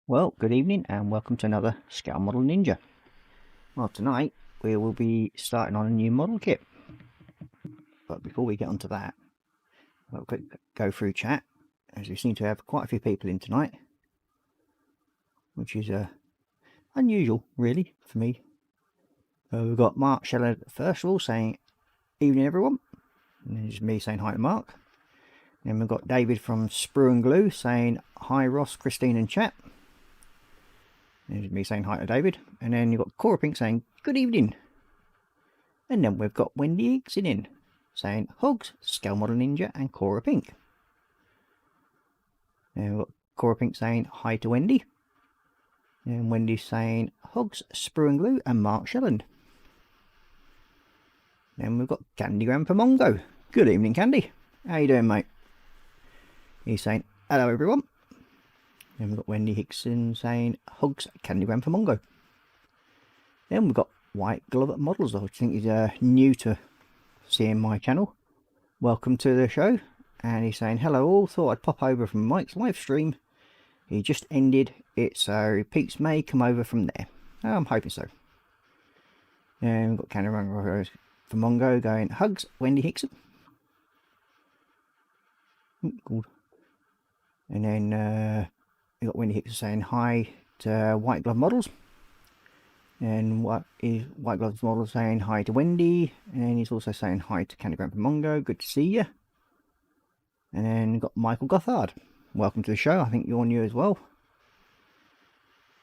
Well, good evening and welcome to another Scale Model Ninja. Well, tonight we will be starting on a new model kit. But before we get onto that, I'll quick go through chat, as we seem to have quite a few people in tonight, which is unusual, really, for me. We've got Mark Scheller first of all saying, "Evening, everyone." And this is me saying hi to Mark. Then we've got David from Sprue and Glue saying, "Hi, Ross, Christine, and chat." There's me saying hi to David. And then you've got Cora Pink saying, "Good evening." And then we've got Wendy Hickson in saying, "Hugs, Scale Model Ninja and Cora Pink." And we've got Cora Pink saying hi to Wendy. And Wendy's saying, "Hugs, Sprue and Glue and Mark Shelland." Then we've got Candy Grandpa Mongo. "Good evening, Candy. How you doing, mate?" He's saying, "Hello, everyone." Then we've got Wendy Hickson saying, "Hugs, Candy Grandpa Mongo." Then we've got White Glove Models, I think he's new to seeing my channel. "Welcome to the show." And he's saying, "Hello all, thought I'd pop over from Mike's live stream. He just ended it, so peeps may come over from there." I'm hoping so. And we've got Candy Grandpa for Mongo going, "Hugs, Wendy Hickson." Cool. And then we got Wendy Hickson saying hi to White Glove Models. And White Glove Models saying hi to Wendy. And then he's also saying hi to Candy Grandpa Mongo. "Good to see you." And then we've got Michael Gothard. "Welcome to the show. I think you're new as well.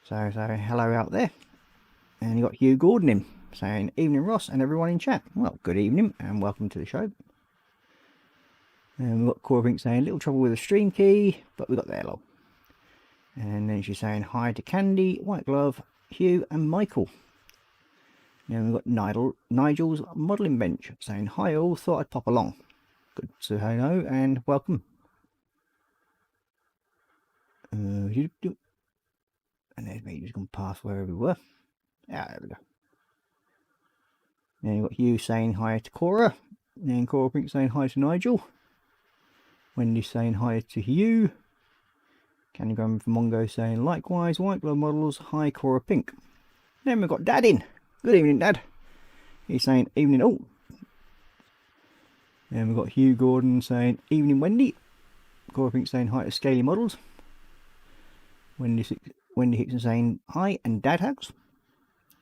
So hello out there." And you got Hugh Gordon in saying, "Evening, Ross and everyone in chat." Well, good evening and welcome to the show. And we've got Cora Pink saying, "Little trouble with the stream key, but we got there, lol." And then she's saying hi to Candy, White Glove, Hugh and Michael. And we've got Nigel's Modelling Bench saying, "Hi all, thought I'd pop along." Good to hello and welcome. And there's me just gone past wherever we were. There we go. Then you've got Hugh saying hi to Cora. And then Cora Pink saying hi to Nigel. Wendy saying hi to Hugh. Candy Grandpa Mongo saying likewise. White Glove Models, hi Cora Pink. Then we've got Dad in. "Good evening, Dad." He's saying evening all. Then we've got Hugh Gordon saying evening, Wendy. Cora Pink saying hi to Scaly Models. Wendy Hickson saying hi and Dad hugs.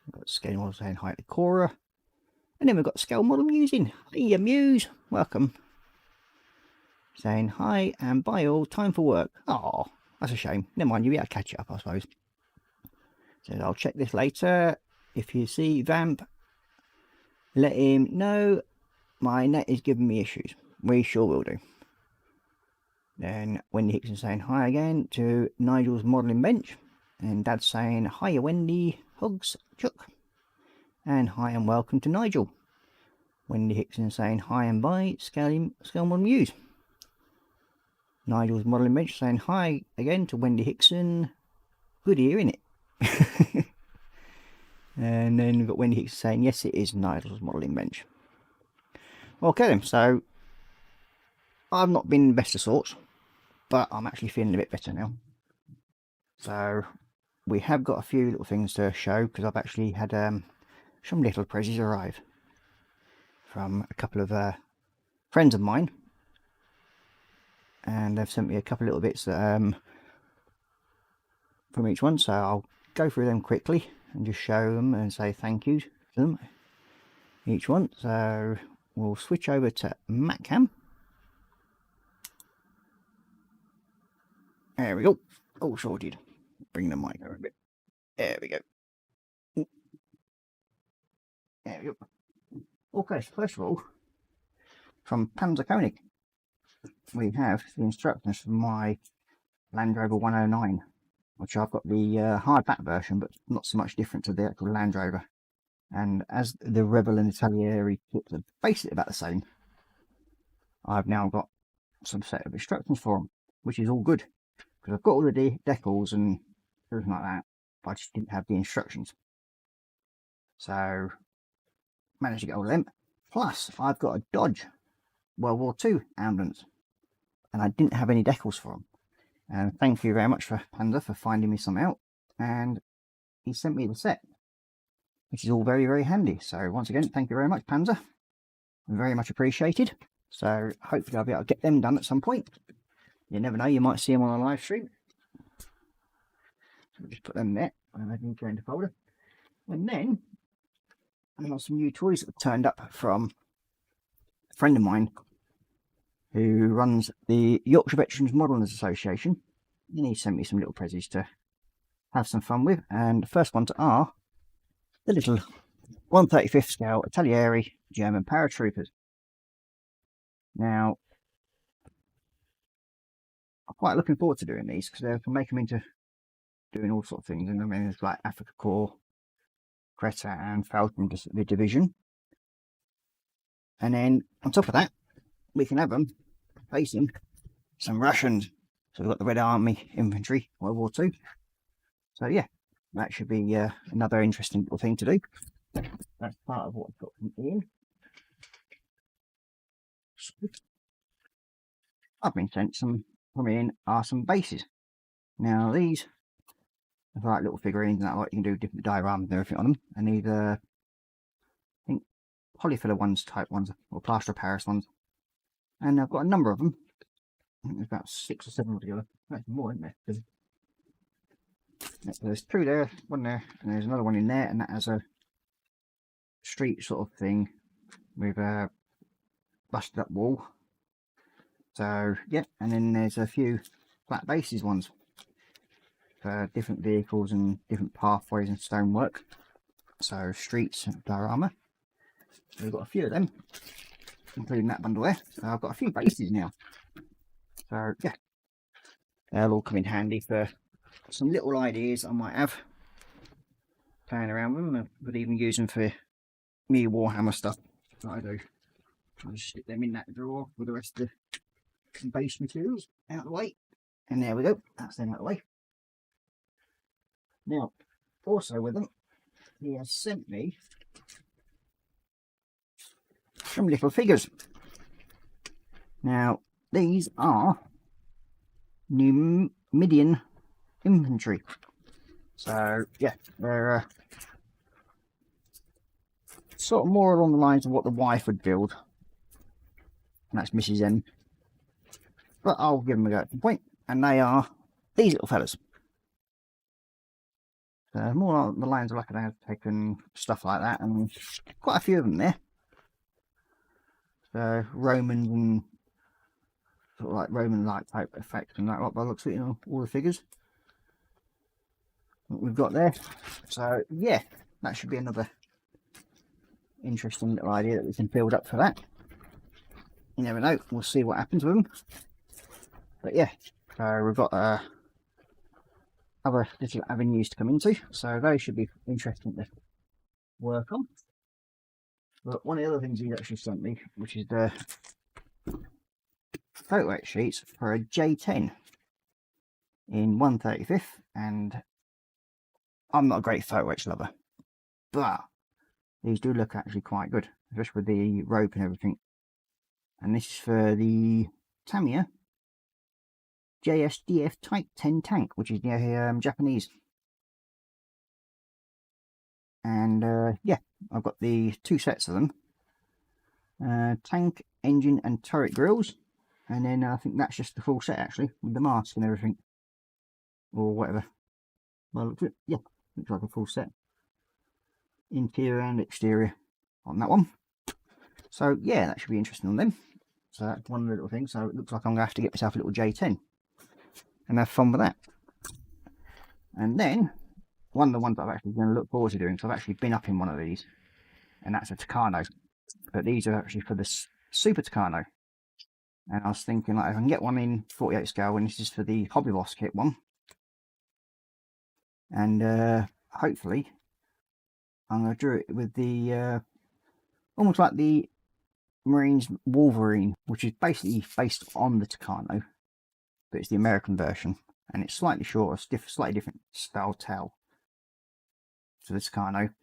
We've got Scaly Models saying hi to Cora. And then we've got Scale Model Muse in. "Hiya, Muse. Welcome." Saying hi and bye all, time for work. Oh, that's a shame. Never mind, you'll be able to catch it up, I suppose. Says, "I'll check this later. If you see Vamp, let him know. My net is giving me issues." We sure will do. Then Wendy Hickson saying hi again to Nigel's Modelling Bench. And Dad saying, "Hiya, Wendy. Hugs, Chuck." And hi and welcome to Nigel. Wendy Hickson saying hi and bye, Scale Model Muse. Nigel's Modelling Bench saying hi again to Wendy Hickson. Good hearing it. And then we've got Wendy Hickson saying, "Yes, it is Nigel's Modelling Bench." Okay then, so I've not been the best of sorts, but I'm actually feeling a bit better now. So we have got a few little things to show, because I've actually had some little prezzies arrive from a couple of friends of mine. And they've sent me a couple of little bits from each one, so I'll go through them quickly and just show them and say thank you to them, each one. So we'll switch over to MacCam. There we go. All sorted. Bring the mic over a bit. There we go. There we go. Okay, so first of all, from Panzer Koenig, we have the instructions for my Land Rover 109, which I've got the hardback version, but not so much different to the actual Land Rover. And as the Rebel and Italieri kits are basically about the same, I've now got some set of instructions for them, which is all good, because I've got all the decals and everything like that, but I just didn't have the instructions. So managed to get all of them. Plus, I've got a Dodge World War II ambulance, and I didn't have any decals for them. And thank you very much for Panzer for finding me some out, and he sent me the set, which is all very, very handy. So once again, thank you very much, Panzer. Very much appreciated. So hopefully I'll be able to get them done at some point. You never know, you might see them on a live stream. So we'll just put them there, and I can go into folder. And then I've got some new toys that have turned up from a friend of mine who runs the Yorkshire Veterans Modelers Association, and he sent me some little prezzies to have some fun with. And the first ones are the little 1/35th scale Italieri German paratroopers. Now, I'm quite looking forward to doing these because they can make them into doing all sorts of things. And I mean, it's like Afrika Korps, Greta, and Falcon the division. And then on top of that, we can have them facing some Russians. So we've got the Red Army Infantry, World War II. So yeah, that should be another interesting little thing to do. That's part of what I've got from Ian. I've been sent some from Ian are some bases. Now these are like little figurines and that, like you can do different dioramas and everything on them. And these I think polyfiller ones, type ones, or plaster of Paris ones. And I've got a number of them. I think there's about 6 or 7 altogether. That's more, isn't there? There's 2 there, 1 there, and there's another one in there, and that has a street sort of thing with a busted up wall. So yeah, and then there's a few flat bases ones for different vehicles and different pathways and stonework. So streets and diorama. So we've got a few of them, including that bundle there. So I've got a few bases now. So yeah, they'll all come in handy for some little ideas I might have playing around with them. I could even use them for me Warhammer stuff that I do. I'll just stick them in that drawer with the rest of the base materials out of the way. And there we go, that's them out of the way. Now, also with them, he has sent me some little figures. Now, these are Numidian infantry. So, yeah, they're sort of more along the lines of what the wife would build. And that's Mrs. M. But I'll give them a go at some point. And they are these little fellas. So more along the lines of like an Aztec and stuff like that. And quite a few of them there. So Romans and sort of like Roman-like type effects and that, like by the looks of it, you know, all the figures that we've got there. So yeah, that should be another interesting little idea that we can build up for that. You never know, we'll see what happens with them. But yeah, so we've got other little avenues to come into, so those should be interesting to work on. But one of the other things he actually sent me, which is the photo etch sheets for a J10 in 1/35th, and I'm not a great photo etch lover, but these do look actually quite good, especially with the rope and everything. And this is for the Tamiya JSDF Type 10 tank, which is Japanese. And yeah, I've got the 2 sets of them. Tank, engine and turret grills. And then I think that's just the full set actually, with the mask and everything. Or whatever. Well, yeah, looks like a full set. Interior and exterior on that one. So yeah, that should be interesting on them. So that's one little thing. So it looks like I'm going to have to get myself a little J10 and have fun with that. And then one of the ones I'm actually going to look forward to doing, so I've actually been up in one of these, and that's a Tucano. But these are actually for the Super Tucano. And I was thinking, like, if I can get one in 48 scale, and this is for the Hobby Boss kit one. And hopefully I'm going to do it with the almost like the Marines Wolverine, which is basically based on the Tucano, but it's the American version, and it's slightly shorter, slightly different style tail to the Tucano.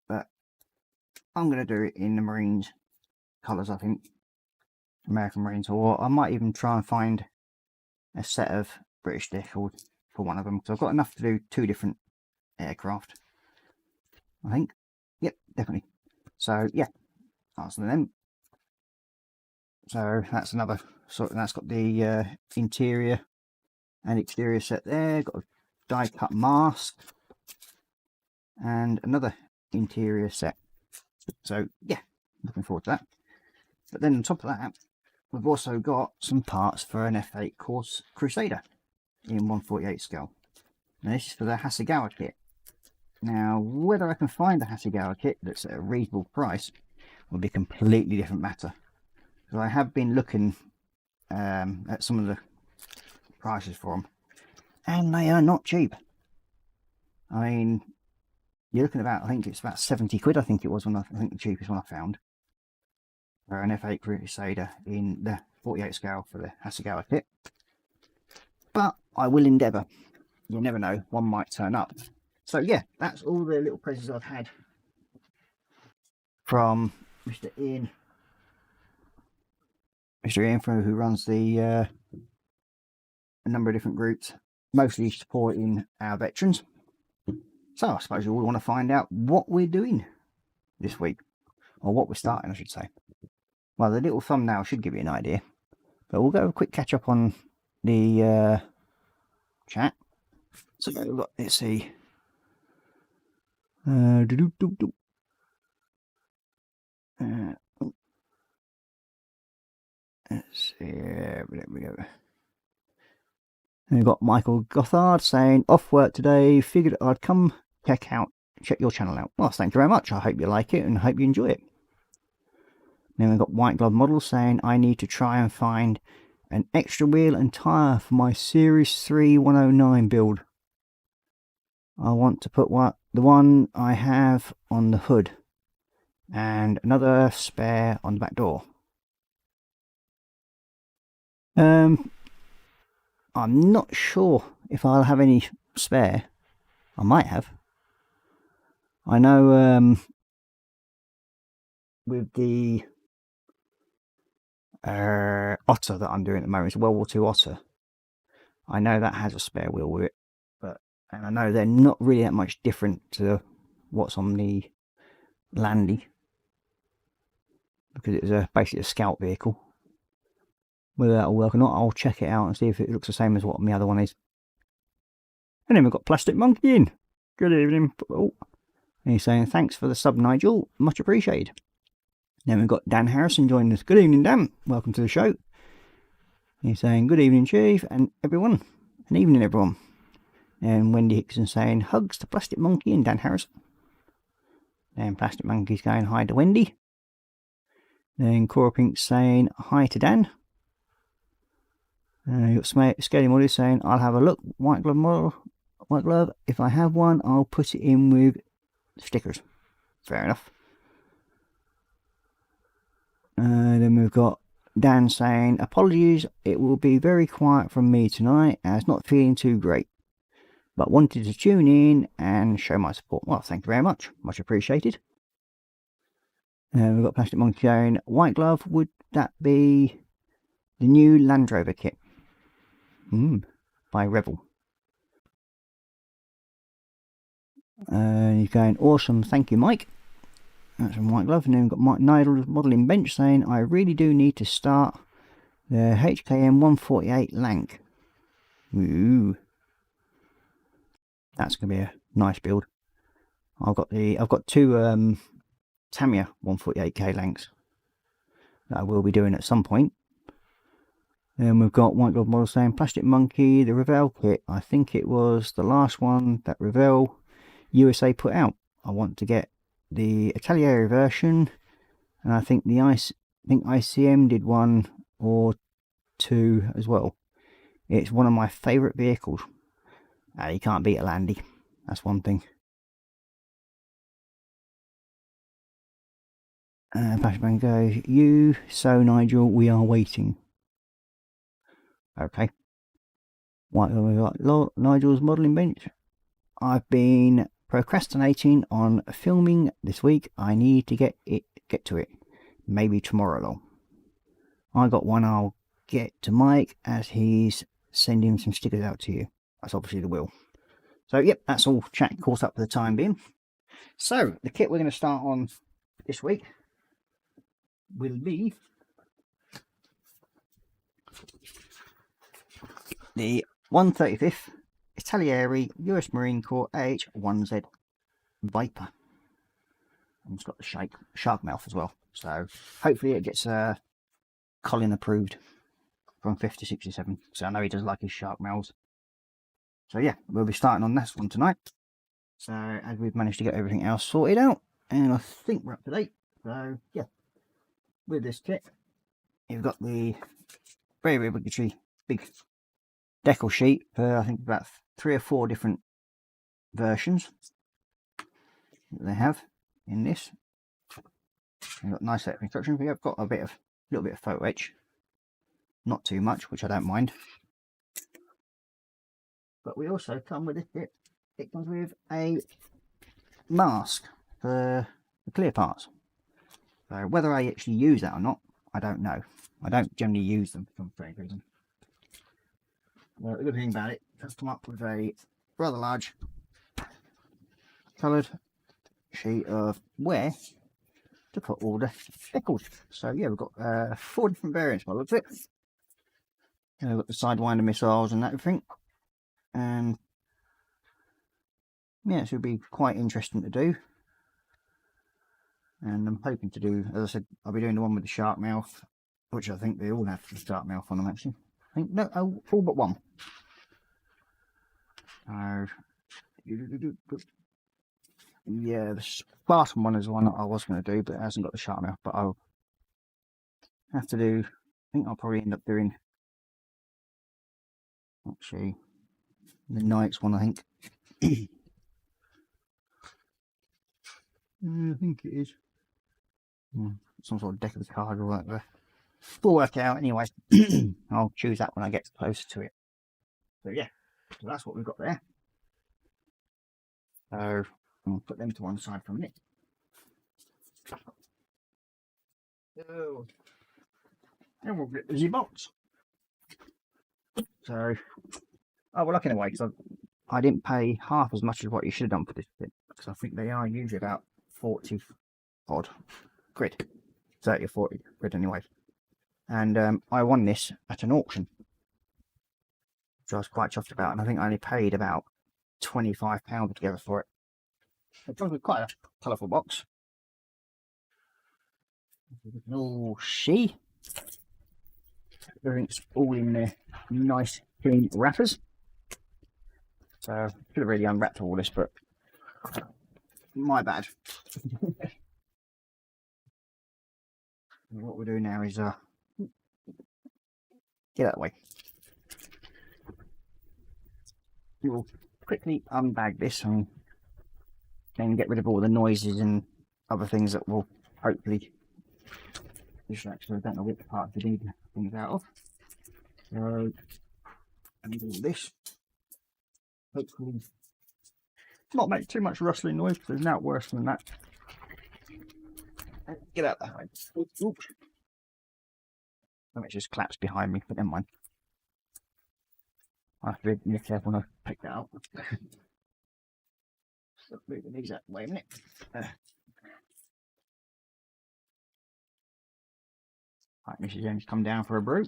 But I'm going to do it in the Marines colours, I think. American Marines, or I might even try and find a set of British decals for one of them, because I've got enough to do 2 different aircraft, I think. Yep, definitely. So yeah, that's them. So that's another sort. That's got the interior and exterior set there. Got a die cut mask and another interior set. So yeah, looking forward to that. But then on top of that, we've also got some parts for an F8 Course Crusader in 1/48 scale. Now this is for the Hasegawa kit. Now whether I can find the Hasegawa kit that's at a reasonable price will be a completely different matter. Because I have been looking at some of the prices for them, and they are not cheap. I mean, you're looking about, I think it's about 70 quid, I think it was, I think the cheapest one I found, for an F8 Crusader in the 48 scale for the Hasegawa kit. But I will endeavour. You never know, one might turn up. So yeah, that's all the little presents I've had from Mr. Ian. Mr. Ian, who runs the a number of different groups, mostly supporting our veterans. So I suppose you all want to find out what we're doing this week, or what we're starting, I should say. Well, the little thumbnail should give you an idea, but we'll go a quick catch up on the chat. So let's see. Let's see. There we go. And we've got Michael Gothard saying, off work today, figured I'd come check your channel out. Well, thank you very much. I hope you like it and hope you enjoy it. Then we've got White Glove Model saying, I need to try and find an extra wheel and tyre for my Series 3 109 build. I want to put the one I have on the hood and another spare on the back door. I'm not sure if I'll have any spare. I might have. I know with the Otter that I'm doing at the moment, it's a World War II Otter. I know that has a spare wheel with it, and I know they're not really that much different to what's on the Landy, because it's basically a scout vehicle. Whether that'll work or not, I'll check it out and see if it looks the same as what my other one is. And then we've got Plastic Monkey in. Good evening. Oh, and he's saying, thanks for the sub, Nigel. Much appreciated. Then we've got Dan Harrison joining us. Good evening, Dan. Welcome to the show. He's saying, good evening, Chief, and everyone. And evening, everyone. And Wendy Hickson saying, hugs to Plastic Monkey and Dan Harrison. Then Plastic Monkey's going, hi to Wendy. Then Cora Pink saying, hi to Dan. You've got Scaly Model saying, I'll have a look. White Glove. If I have one, I'll put it in with stickers. Fair enough. Then we've got Dan saying, apologies, it will be very quiet from me tonight as not feeling too great, but wanted to tune in and show my support. Well, thank you very much. Much appreciated. We've got Plastic Monkey saying, White Glove, would that be the new Land Rover kit? By Revel. He's going, awesome, thank you, Mike. That's from White Glove. And then we've got Mike Nigel's modelling bench saying, I really do need to start the HKM 148 Lank. Ooh, that's gonna be a nice build. I've got two Tamiya 148k Lanks that I will be doing at some point. Then we've got White Glove Model saying, Plastic Monkey, the Revell kit. I think it was the last one that Revell USA put out. I want to get the Italiere version, and I think ICM did one or two as well. It's one of my favourite vehicles. You can't beat a Landy. That's one thing. Plastic Monkey goes, so Nigel, we are waiting. Okay. White Glove, Nigel's modelling bench. I've been procrastinating on filming this week. I need to get to it. Maybe tomorrow though. I got one I'll get to Mike as he's sending some stickers out to you. That's obviously the will. So yep, that's all chat caught up for the time being. So the kit we're going to start on this week will be the 135th Italieri US Marine Corps AH-1Z Viper. And it's got the shark mouth as well. So hopefully it gets Colin approved from 5067. So I know he does like his shark mouths. So yeah, we'll be starting on this one tonight. So as we've managed to get everything else sorted out, and I think we're up to date. So yeah, with this kit, you've got the very obligatory big decal sheet for I think about 3 or 4 different versions that they have in this. You've got a nice set of instructions. We've got a little bit of photo etch, not too much, which I don't mind. But we also come with this kit. It comes with a mask for the clear parts. So whether I actually use that or not, I don't know. I don't generally use them for some strange reason. Well, the good thing about it, it's come up with a rather large coloured sheet of wear to put all the decals. So yeah, we've got 4 different variants by the looks of it. We've got the Sidewinder missiles and everything. And yeah, this will be quite interesting to do. And I'm hoping to do, as I said, I'll be doing the one with the shark mouth, which I think they all have the shark mouth on them actually. I think, no, all but one. Yeah, the Spartan one is the one that I was going to do, but it hasn't got the shark mouth. But I'll have to do, I think I'll probably end up doing, actually, the Knights one, I think. I think it is. Some sort of deck of the card or whatever. We'll work it out anyway. I'll choose that when I get closer to it. So yeah, so that's what we've got there. So I'll put them to one side for a minute. So, and we'll get the Z-box. So, oh, we're lucky in a way because I didn't pay half as much as what you should have done for this bit, because I think they are usually about 40 odd quid, 30 or 40 quid anyway. And I won this at an auction, which I was quite chuffed about, and I think I only paid about £25 together for it. It comes with quite a colourful box. Oh, everything's all in there, nice clean wrappers. So I should have really unwrapped all this, but my bad. What we'll do now is get out of the way. We will quickly unbag this and then get rid of all the noises and other things that will hopefully distract. So I don't know which part to need things out of. So undo this. Hopefully not make too much rustling noise, because there's not worse than that. Get out that way. Oops. It just collapsed behind me, but never mind. I have to be careful when I pick that up. So move the exact way a minute. Right, Mrs. James, come down for a brew.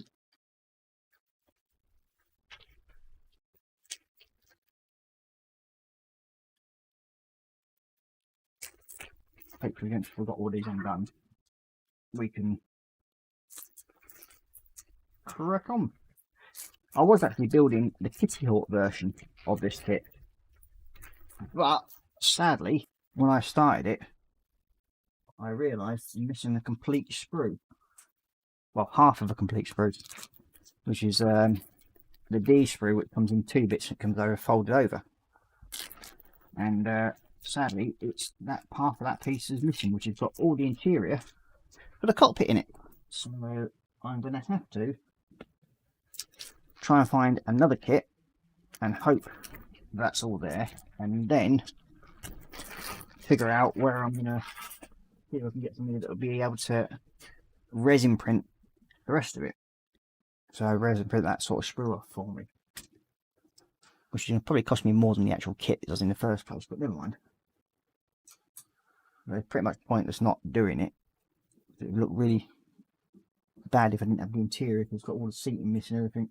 Hopefully, once we've got all these undone, we can crack on. I was actually building the Kitty Hawk version of this kit, but sadly, when I started it, I realised I'm missing a complete sprue. Well, half of a complete sprue, which is the D sprue, which comes in 2 bits and comes over folded over. And sadly, it's that half of that piece is missing, which has got all the interior for the cockpit in it. So I'm going to have to try and find another kit and hope that's all there, and then figure out where I'm gonna see if I can get somebody that'll be able to resin print the rest of it. So resin print that sort of sprue off for me, which is going to probably cost me more than the actual kit it does in the first place, but never mind. It's pretty much pointless not doing it. It would look really bad if I didn't have the interior, if it's got all the seating missing and everything.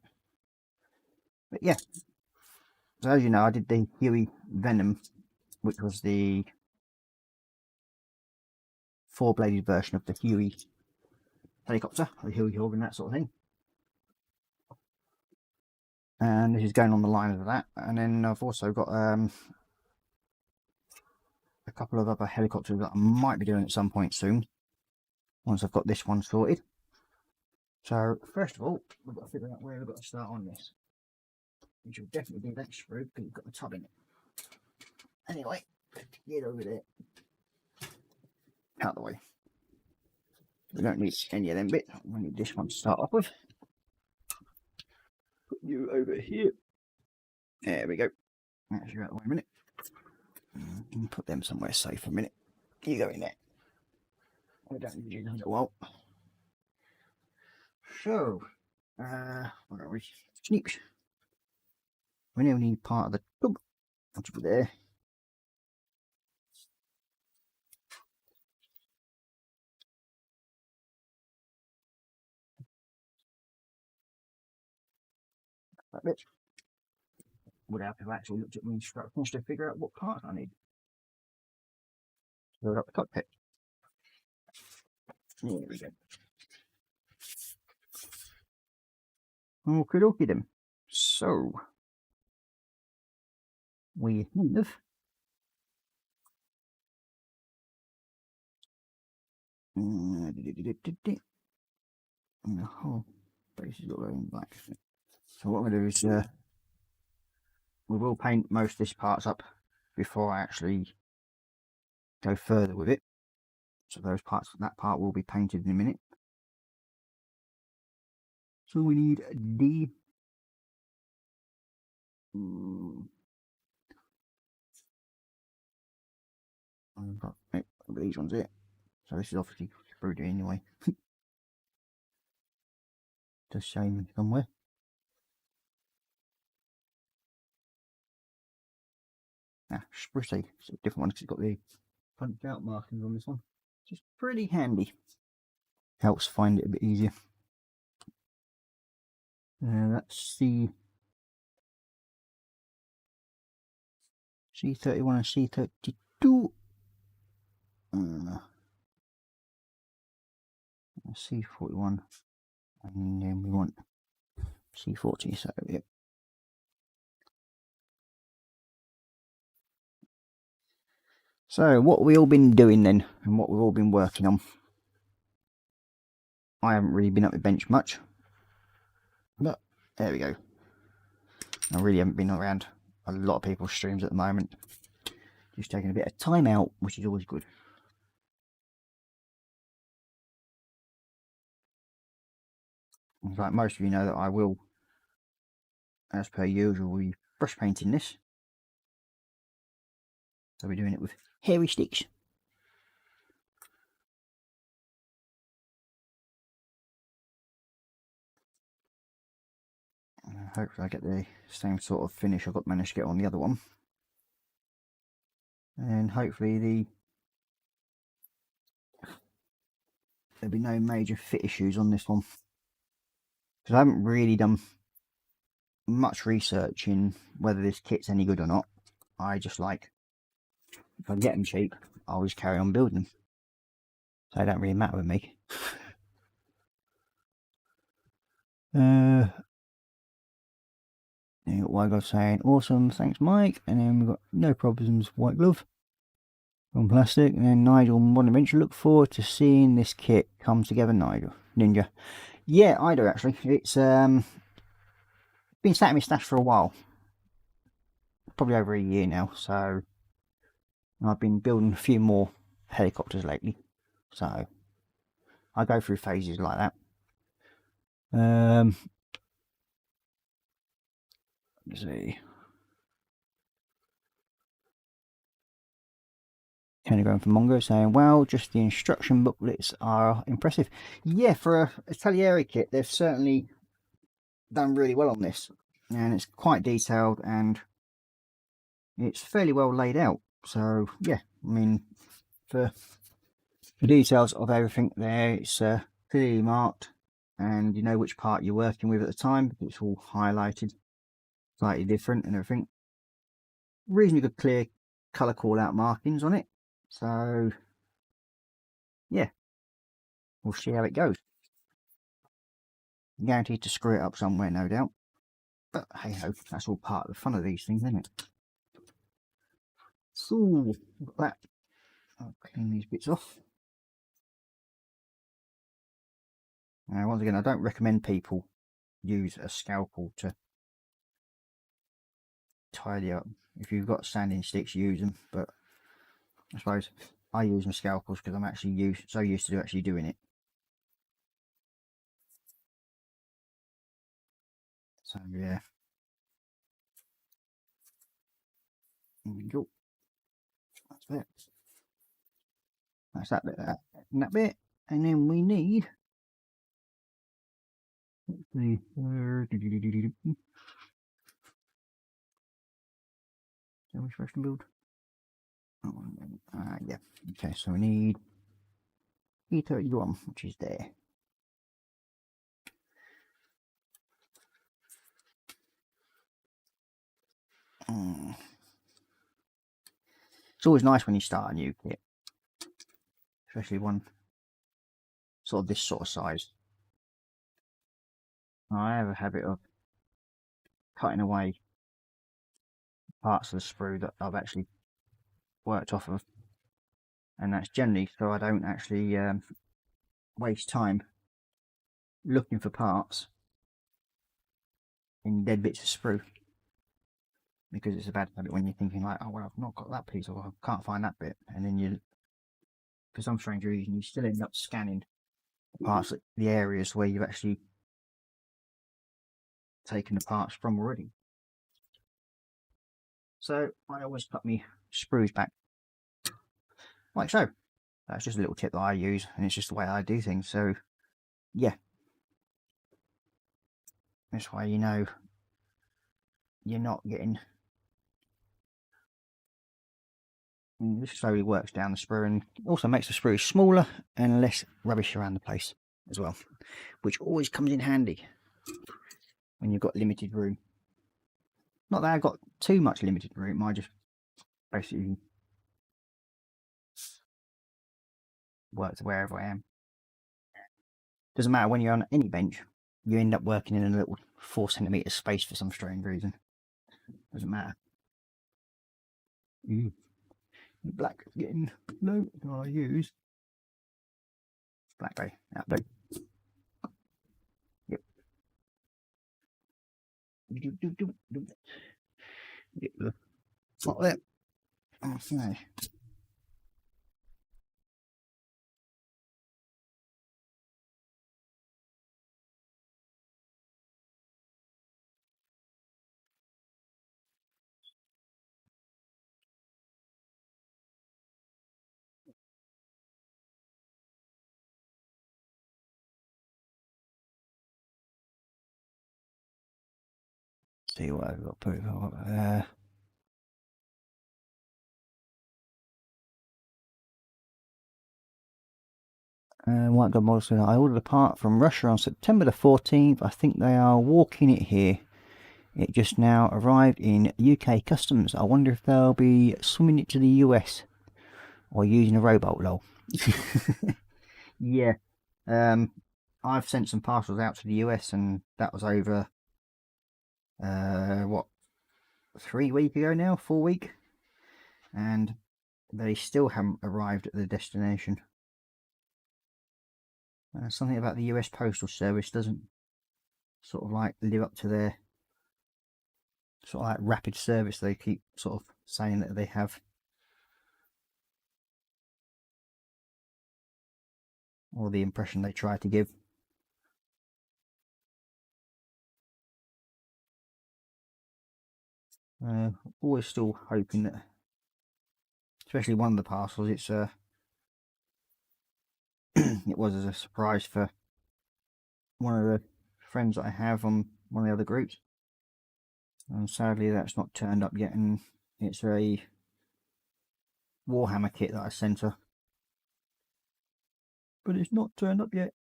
But yeah, so as you know, I did the Huey Venom, which was the 4-bladed version of the Huey helicopter, the Huey Hawk and that sort of thing. And this is going on the line of that. And then I've also got a couple of other helicopters that I might be doing at some point soon, once I've got this one sorted. So first of all, we've got to figure out where we've got to start on this, which will definitely be that sprue because you've got the tub in it. Anyway, get over there, out of the way. We don't need any of them bits. We need this one to start off with. Put you over here. There we go. That's you out of the way a minute. Put them somewhere safe for a minute. You go in there. We don't need you in a little while. So, what are we? Sneaks. We now need part of the tub. I'll put there. That bit. Would help if I actually looked at my instructions to figure out what parts I need. Load up the cockpit. There we go. Okie dokie then. So, we have and the whole base is all in black. So what I'm going to do is we will paint most of this parts up before I actually go further with it. So those parts, that part will be painted in a minute. So we need D. I've got these ones here. So this is obviously sprued in anyway. Just shame somewhere. Spritty. It's a different one because it's got the punched out markings on this one. Which is pretty handy. Helps find it a bit easier. That's the C31 and C32. C41. And then we want C40. So, yep. So, what we've all been doing then, and what we've all been working on. I haven't really been up the bench much. But, there we go. I really haven't been around a lot of people's streams at the moment. Just taking a bit of time out, which is always good. Like most of you know that I will, as per usual, be brush painting this. So we're doing it with hairy sticks. Hopefully I get the same sort of finish I've managed to get on the other one. And hopefully there'll be no major fit issues on this one. Because I haven't really done much research in whether this kit's any good or not. I just like, if I get them cheap, I'll just carry on building them. So they don't really matter with me. Then we've got White Glove saying, awesome, thanks Mike. And then we've got no problems, White Glove on plastic. And then Nigel and One Adventure, look forward to seeing this kit come together, Nigel. Ninja. Yeah, I do actually. It's been sat in my stash for a while. Probably over a year now. So I've been building a few more helicopters lately. So I go through phases like that. Let's see. Telegram from Mongo saying, "Wow, just the instruction booklets are impressive." Yeah, for a Taglieri kit, they've certainly done really well on this, and it's quite detailed and it's fairly well laid out. So yeah, I mean, for the details of everything there, it's clearly marked, and you know which part you're working with at the time. It's all highlighted, slightly different, and everything. Reasonably good, clear color call out markings on it. So yeah, we'll see how it goes. Guaranteed to screw it up somewhere, no doubt. But hey ho, that's all part of the fun of these things, isn't it? So, got that. I'll clean these bits off. Now, once again, I don't recommend people use a scalpel to tidy up. If you've got sanding sticks, use them. But I suppose I use my scalpels because I'm actually so used to actually doing it. So yeah. There we go. That's it. That's that bit, that bit. And then we need the how are we supposed to build? Oh, yeah. Okay, so we need E31, which is there. It's always nice when you start a new kit, especially one sort of this sort of size. I have a habit of cutting away parts of the sprue that I've actually worked off of, and that's generally so I don't actually waste time looking for parts in dead bits of sprue, because it's a bad habit when you're thinking like, oh well, I've not got that piece, or I can't find that bit, and then you, for some strange reason, you still end up scanning parts, the areas where you've actually taken the parts from already. So I always cut my sprues back like so. That's just a little tip that I use, and it's just the way I do things. So yeah, this way you know you're not getting. This slowly works down the sprue and also makes the sprue smaller and less rubbish around the place as well, which always comes in handy when you've got limited room. Not that I've got too much limited room, I just basically work to wherever I am. Doesn't matter when you're on any bench, you end up working in a little 4 centimetre space for some strange reason. Doesn't matter. Black getting low. I use Blackberry. Yep. Get the top there. Okay. See what I've got to put there. White God Model said, I ordered a part from Russia on September the 14th. I think they are walking it here. It just now arrived in UK customs. I wonder if they'll be swimming it to the US or using a rowboat, lol. Yeah. I've sent some parcels out to the US, and that was over, what, 3 weeks ago now? 4 weeks? And they still haven't arrived at the destination. Something about the US Postal Service doesn't sort of like live up to their sort of like rapid service they keep sort of saying that they have. Or the impression they try to give. Always still hoping that especially one of the parcels. It's it was as a surprise for one of the friends that I have on one of the other groups, and sadly that's not turned up yet, and it's a Warhammer kit that I sent her, but it's not turned up yet,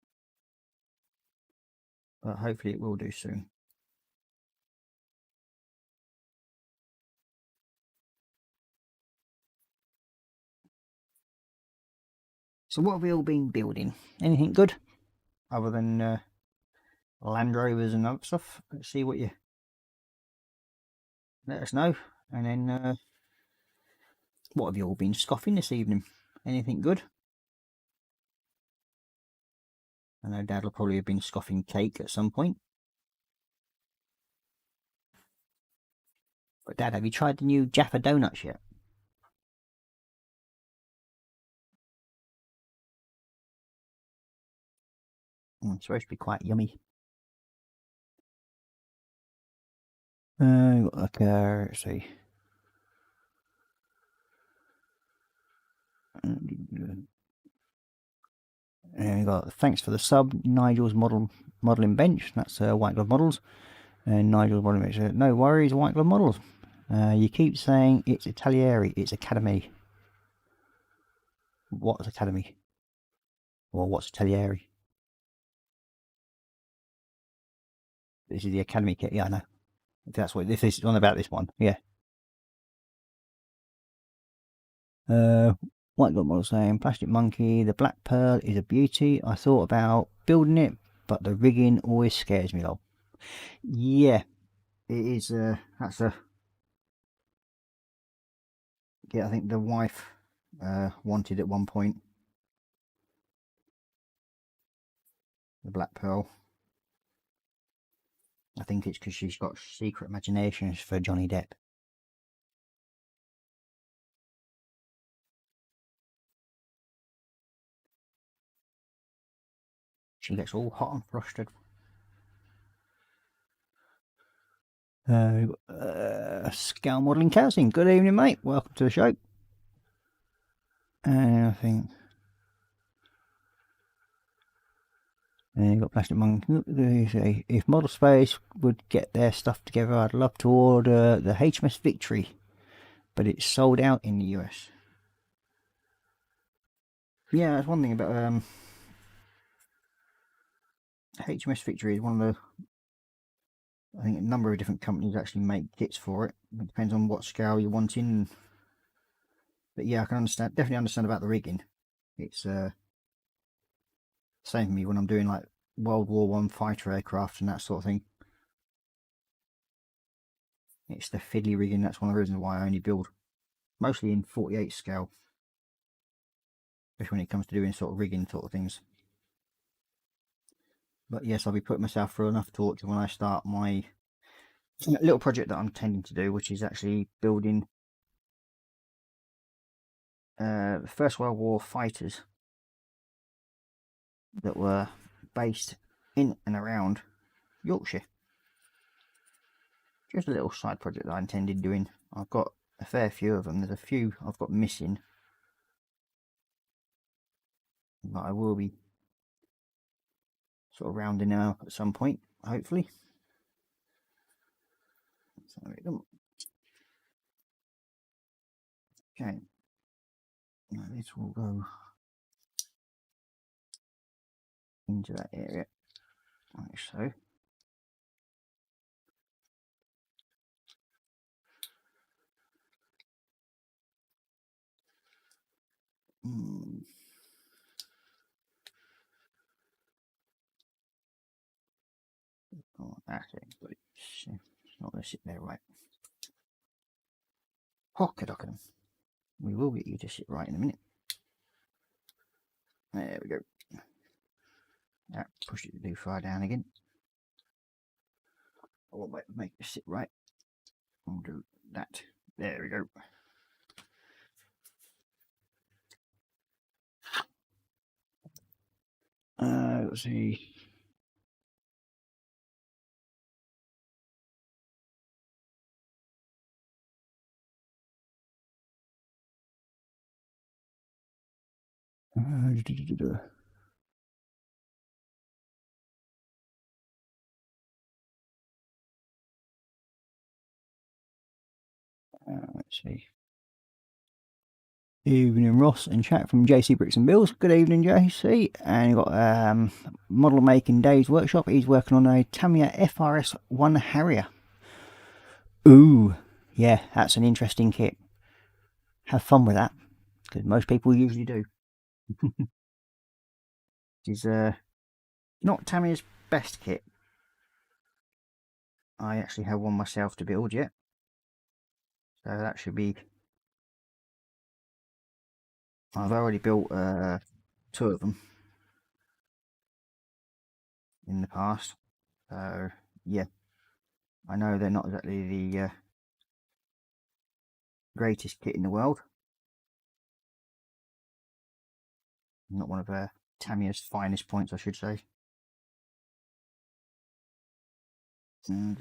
but hopefully it will do soon. So what have we all been building? Anything good other than Land Rovers and other stuff? Let's see what you let us know. And then what have you all been scoffing this evening? Anything good? I know Dad will probably have been scoffing cake at some point. But Dad, have you tried the new Jaffa donuts yet? It's supposed to be quite yummy. Like let's see. And we got thanks for the sub, Nigel's modelling bench. That's White Glove Models, and Nigel's modelling bench. No worries, White Glove Models. You keep saying it's Atelieri, it's Academy. What's Academy? Or what's Atelieri? This is the Academy kit. Yeah, I know. That's what this is on about. This one, yeah. White Glove Model saying Plastic Monkey, the Black Pearl is a beauty. I thought about building it, but the rigging always scares me, lol. Yeah, it is. That's a. Yeah, I think the wife wanted at one point the Black Pearl. I think it's because she's got secret imaginations for Johnny Depp. She gets all hot and flustered. Scale Modelling Casting. Good evening, mate. Welcome to the show. And I think. And you've got Plastic Monkey. If Model Space would get their stuff together, I'd love to order the HMS Victory, but it's sold out in the US. Yeah, that's one thing about HMS Victory is one of the. I think a number of different companies actually make kits for it. It depends on what scale you're wanting. But yeah, I can definitely understand about the rigging. It's same for me when I'm doing like World War One fighter aircraft and that sort of thing. It's the fiddly rigging. That's one of the reasons why I only build mostly in 48 scale, especially when it comes to doing sort of rigging sort of things. But yes, I'll be putting myself through enough torture when I start my little project that I'm intending to do, which is actually building the First World War fighters that were based in and around Yorkshire. Just a little side project that I intended doing. I've got a fair few of them. There's a few I've got missing, but I will be sort of rounding them up at some point, hopefully. So there we go. Okay, now this will go into that area, like so. Oh, that's it, but it's not going to sit there right. Hockadocken. We will get you to sit right in a minute. There we go. That pushed it too far down again. I won't make it sit right. We'll do that. There we go. Let's see. Let's see. Evening, Ross and chat from JC Bricks and Bills. Good evening, JC. And you've got model making Dave's workshop. He's working on a Tamiya FRS 1 Harrier. Ooh, yeah, that's an interesting kit. Have fun with that, because most people usually do. It's not Tamiya's best kit. I actually have one myself to build yet, so that should be. I've already built 2 of them in the past, so yeah, I know they're not exactly the greatest kit in the world. Not one of Tamiya's finest points, I should say. So that's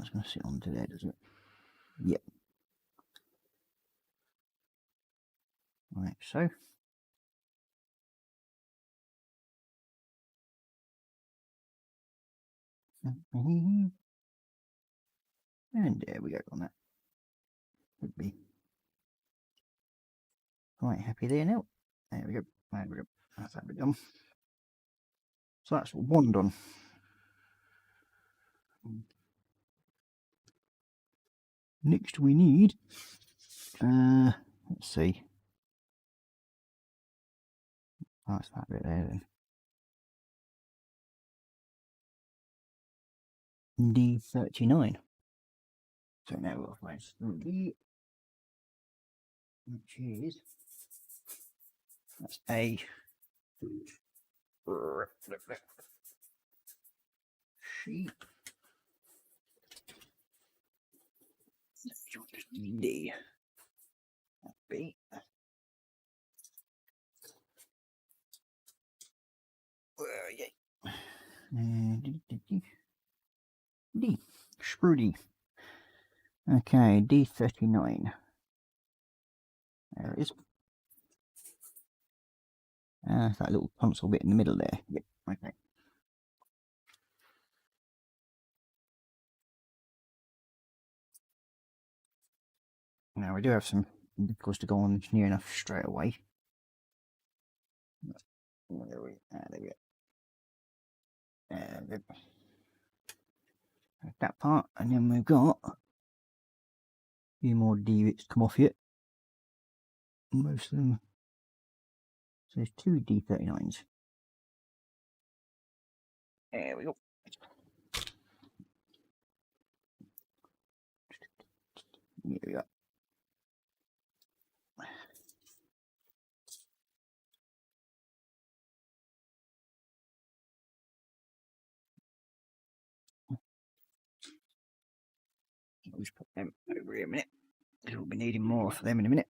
going to sit onto there, does it? Yep. Like so. And there we go on that. Would be quite happy there now. There we go. There we go. That's that bit done. So that's one done. Next we need, let's see. That's that bit there then. D39. So now we'll find D, which is, that's a sheep. D. B. D. Sprudy. Okay, D39. There it is. That little console bit in the middle there. Yep, okay. Now we do have some vehicles to go on near enough straight away. There we go. That part, and then we've got a few more D bits come off yet. Most of them. So there's 2 D39s. There we go. Here we go. I'll just put them over here a minute. We'll be needing more for them in a minute.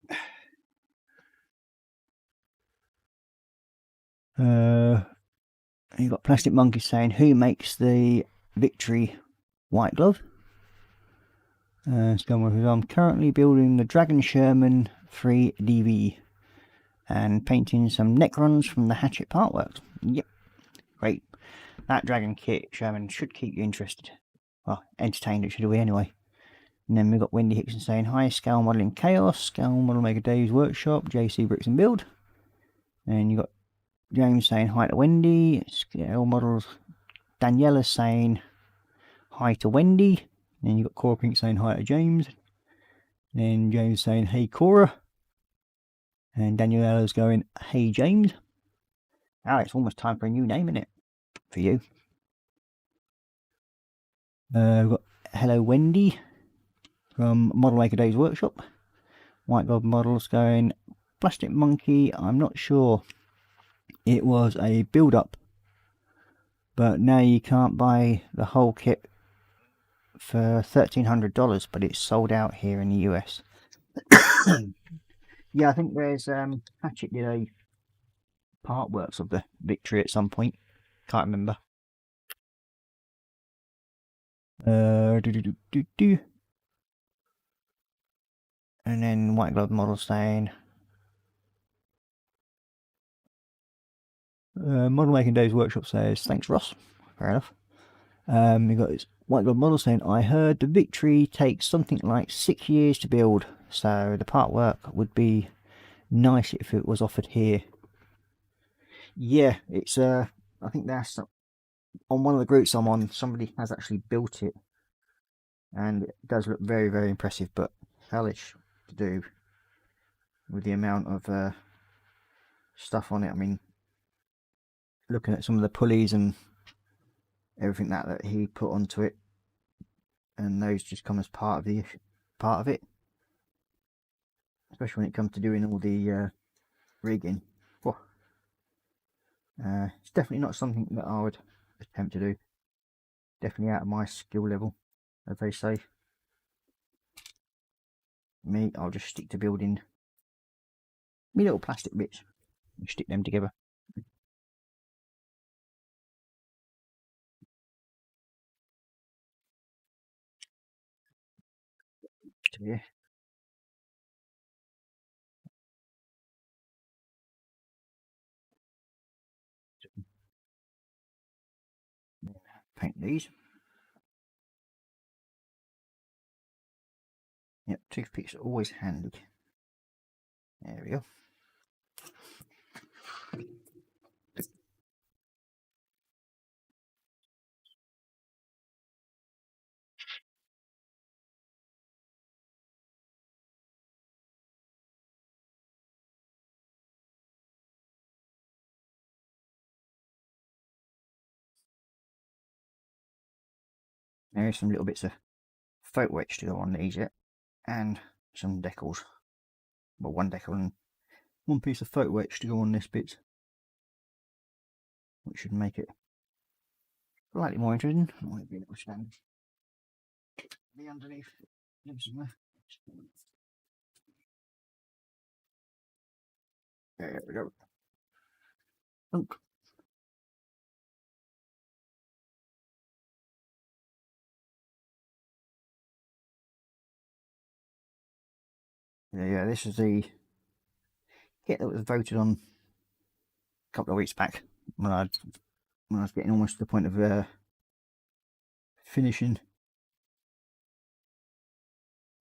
You've got Plastic Monkey saying, who makes the Victory white glove? I'm currently building the Dragon Sherman 3DV and painting some Necrons from the Hatchet Partworks. Yep, great. That Dragon kit, Sherman, should keep you interested. Well, entertained it should be anyway. And then we've got Wendy Hickson saying, hi, Scale Modelling Chaos, Scale Model Maker Dave's Workshop, JC Bricks and Build. And you've got James saying, hi to Wendy, Scale Models, Daniela saying, hi to Wendy. And then you've got Cora Pink saying, hi to James. And then James saying, hey, Cora. And Daniela's going, hey, James. Oh, it's almost time for a new name, isn't it? For you. We've got hello, Wendy. From Model Maker Dave's Workshop. White God Models going, Plastic Monkey, I'm not sure. It was a build-up, but now you can't buy the whole kit for $1,300, but it's sold out here in the US. Yeah, I think there's Hatchet did a part works of the Victory at some point. Can't remember. And then White Glove Model saying, Model Making Days Workshop says, thanks Ross. Fair enough. We got this White Glove model saying, I heard the Victory takes something like 6 years to build, so the part work would be nice if it was offered here. Yeah, it's I think that's on one of the groups I'm on. Somebody has actually built it, and it does look very, very impressive, but hellish to do with the amount of stuff on it. I mean, looking at some of the pulleys and everything that he put onto it, and those just come as part of it, especially when it comes to doing all the rigging. Whoa. It's definitely not something that I would attempt to do. Definitely out of my skill level, as they say. Me, I'll just stick to building me little plastic bits and stick them together. So, yeah. Paint these. Yep, toothpicks are always handy. There we go. There's some little bits of photo etch to go on these yet, and some decals. Well, one decal and one piece of photo etch to go on this bit, which should make it slightly more interesting. Might be a little stand. The underneath somewhere. There we go. Oop. Yeah, this is the kit that was voted on a couple of weeks back when I was getting almost to the point of finishing.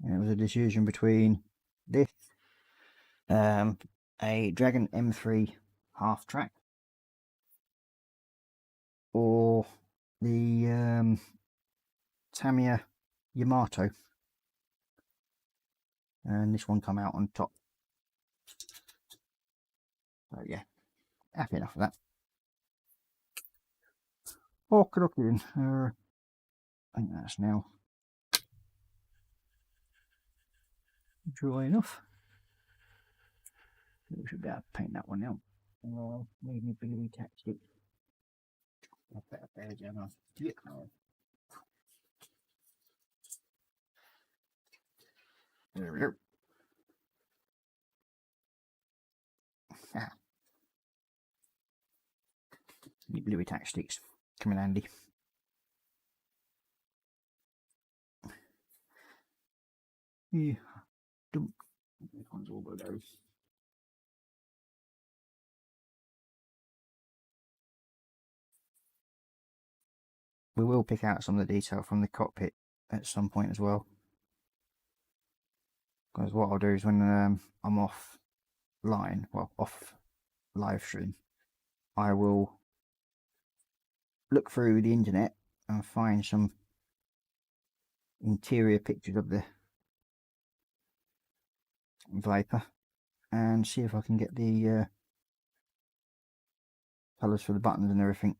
And it was a decision between this, a Dragon M3 half track, or the Tamiya Yamato, and this one come out on top. So yeah, happy enough of that. Oh, crooking. I think that's now dry enough. We should be able to paint that one out. Maybe Billy Tactic. I'll put it there, Gemma. Yeah. There we go. Ah. Bluey tack sticks come in handy. Yeah. Dump. This one's all good though. We will pick out some of the detail from the cockpit at some point as well. Because what I'll do is when I'm off line, well, off live stream, I will look through the internet and find some interior pictures of the Viper and see if I can get the colours for the buttons and everything.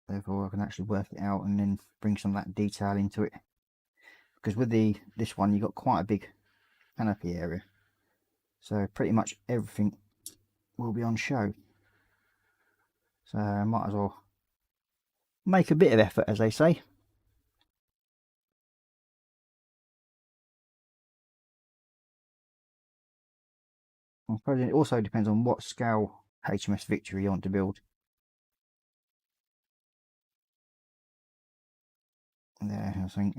Therefore I can actually work it out and then bring some of that detail into it. Because with this one you got quite a big canopy area, so pretty much everything will be on show. So I might as well make a bit of effort, as they say. I suppose it also depends on what scale HMS Victory you want to build. There, I think.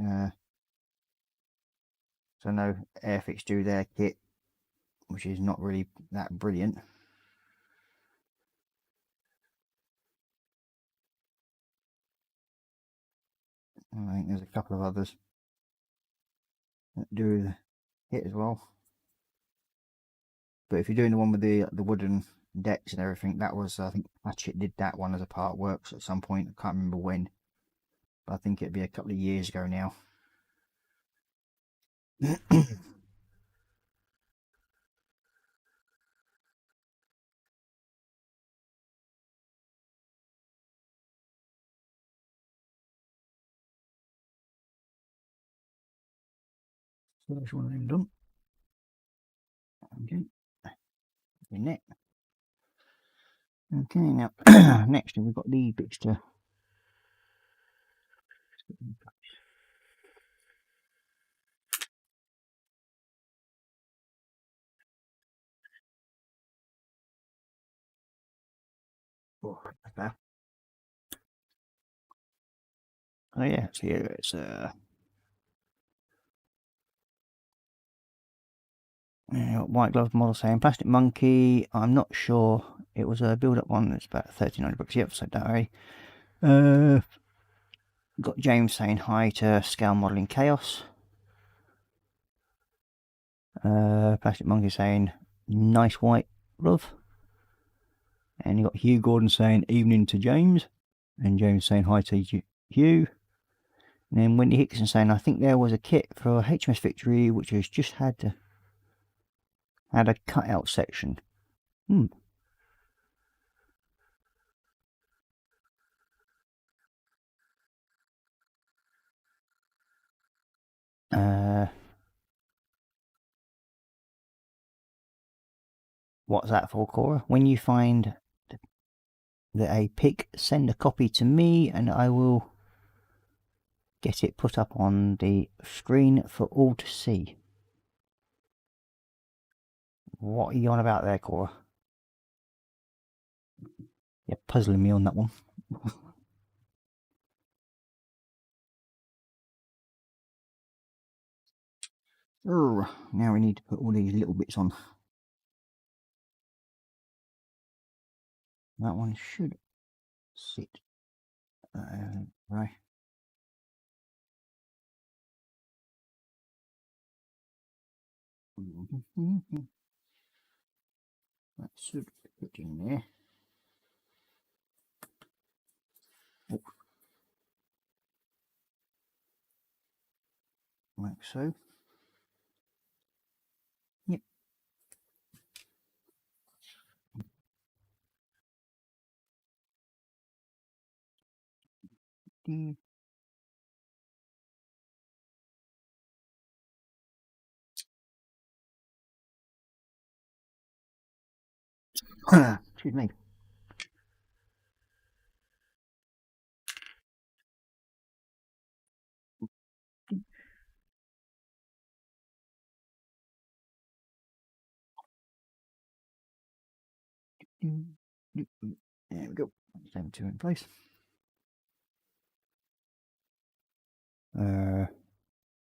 So I know Airfix do their kit, which is not really that brilliant. I think there's a couple of others that do it as well. But if you're doing the one with the wooden decks and everything, that was, I think Hatchet did that one as a part of works at some point. I can't remember when, but I think it'd be a couple of years ago now. So that's one of them done. Okay. In it. Okay, now next we've got the bits to okay. Oh yeah, so here it's white glove model saying Plastic Monkey. I'm not sure. It was a build up one that's about 1,300 bucks. Yep, so don't worry. Got James saying hi to Scale Modeling Chaos. Plastic Monkey saying nice white glove. And you got Hugh Gordon saying evening to James. And James saying hi to Hugh. And then Wendy Hickson saying I think there was a kit for HMS Victory which has just had a cutout section. What's that for, Cora? When you find a pic, send a copy to me and I will get it put up on the screen for all to see. What are you on about there, Cora? You're puzzling me on that one. Now we need to put all these little bits on. That one should sit right. That should fit in there. Oh. Like so. Yep. Excuse me. There we go. Same two in place.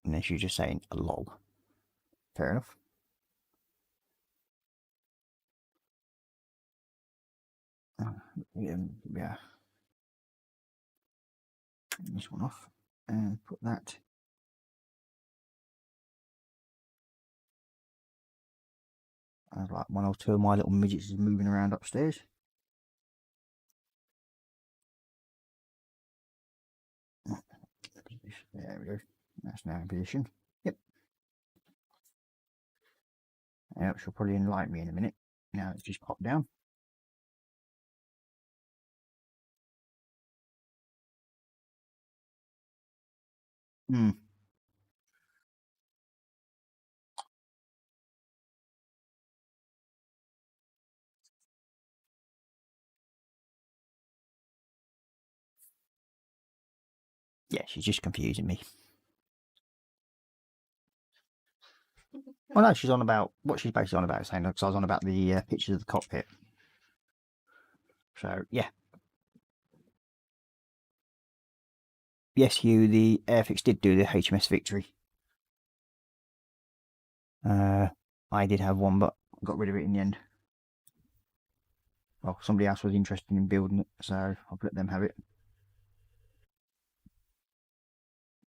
Unless you're just saying a lol. Fair enough. Yeah. This one off and put that. I've like one or two of my little midgets is moving around upstairs. There we go. That's now in position. Yep. Yeah, she'll probably enlighten me in a minute. Now it's just popped down. Yeah, she's just confusing me. Well, no, she's on about what she's basically on about, saying because I was on about the pictures of the cockpit. So yeah. Yes, Hugh, the Airfix did do the HMS Victory. I did have one, but got rid of it in the end. Well, somebody else was interested in building it, so I'll let them have it.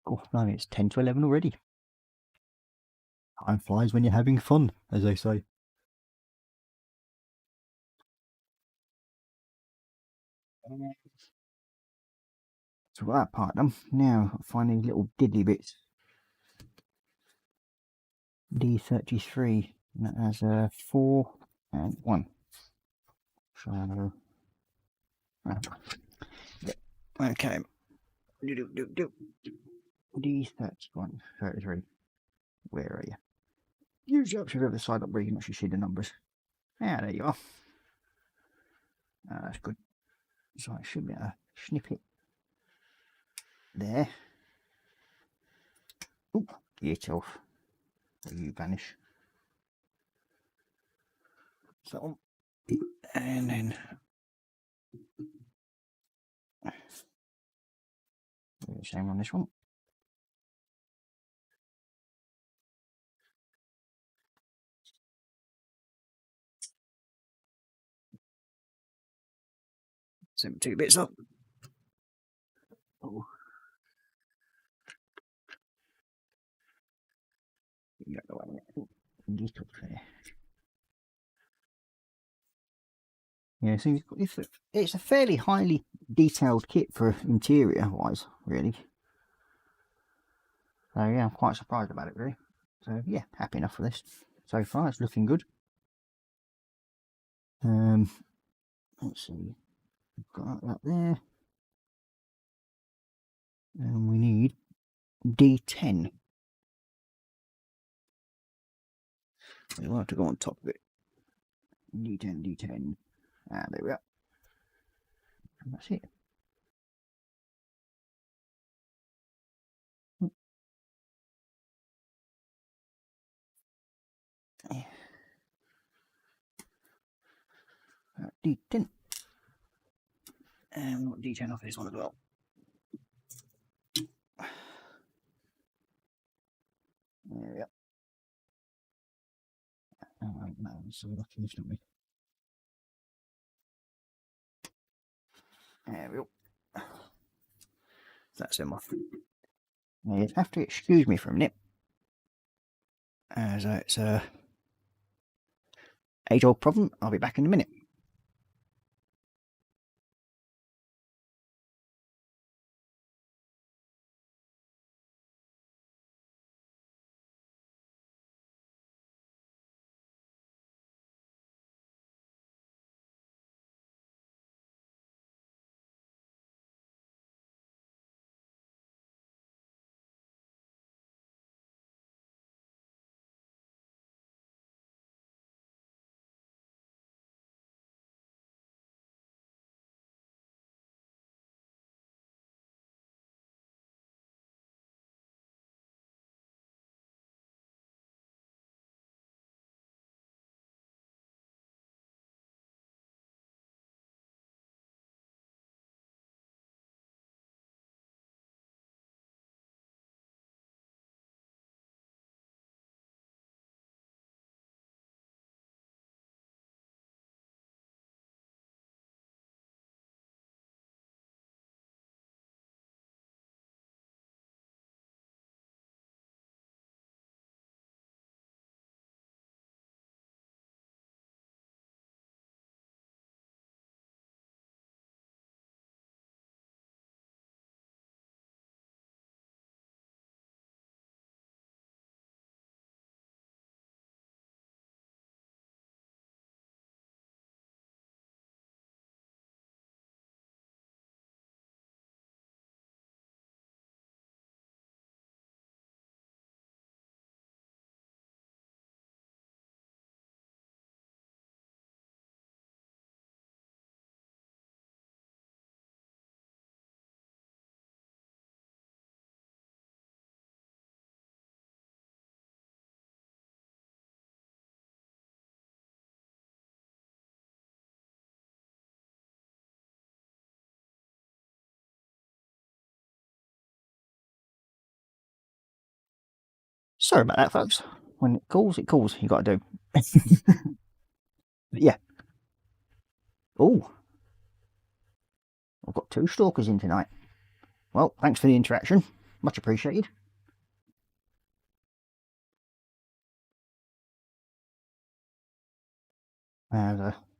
Oh, no, it's 10 to 11 already. Time flies when you're having fun, as they say. So that part done. Now, finding little diddly bits. D33, and that has a 4 and 1. So, okay. D31, 33. Where are you? Use the option of the side up where you can actually see the numbers. Ah, there you are. That's good. So I should be able to snip it there. Oop, get off. You vanish. So, and then same on this one. Same 2 bits up. Oh. You got the one. Get up there. Yeah, so it's a fairly highly detailed kit for interior wise, really. So yeah, I'm quite surprised about it, really. So yeah, happy enough for this. So far, it's looking good. Let's see, we've got that there, and we need D10. We'll have to go on top of it. D10, D10. Ah, there we are. And that's it. D10. And we've got D10 off this one as well. There we are. Oh, no, so we're lucky, don't we? There we go. That's him off. Now you'd have to excuse me for a minute, as it's a age-old problem. I'll be back in a minute. Sorry about that, folks. When it calls, it calls. You got to do. Yeah. Oh, I've got 2 stalkers in tonight. Well, thanks for the interaction. much appreciated.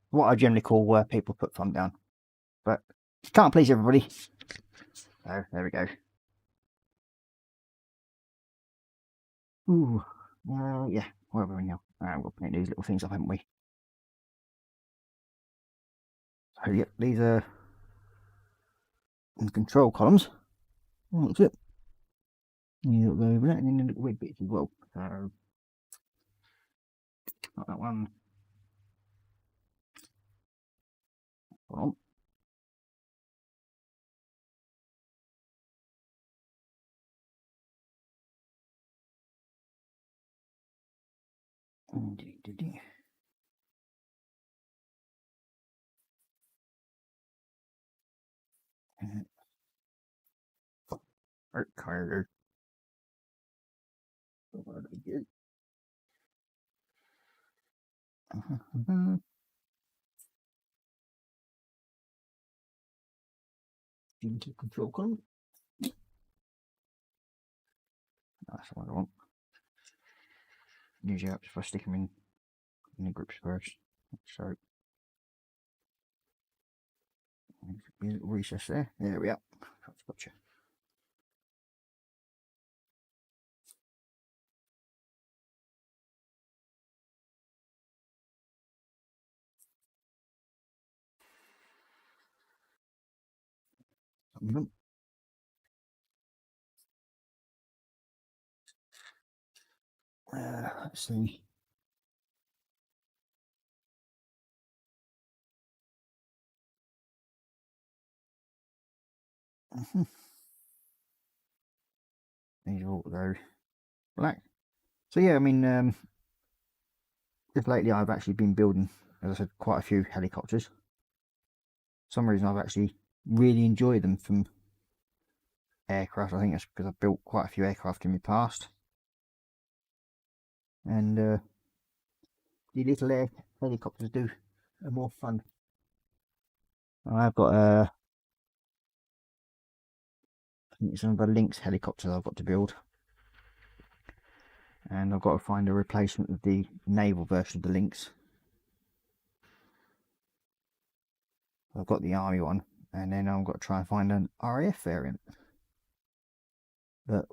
What I generally call people put thumb down, but can't please everybody. So there we go. Ooh, yeah, where are we now? We'll paint these little things up, haven't we? So yep, these are the control columns. Oh, that's it. You look over that, and then the little red bits as well. So not that one. Hold on. Okay. Into control column. That's what I want. Usually I just stick them in the groups first. So a little recess there. There we are. Gotcha. Let's see. These are all go black. So yeah, I mean, just lately I've actually been building, as I said, quite a few helicopters. For some reason I've actually really enjoyed them from aircraft. I think that's because I've built quite a few aircraft in my past. And the little air helicopters are more fun. I've got I think it's some of the Lynx helicopters I've got to build. And I've got to find a replacement of the naval version of the Lynx. I've got the army one, and then I've got to try and find an RAF variant. But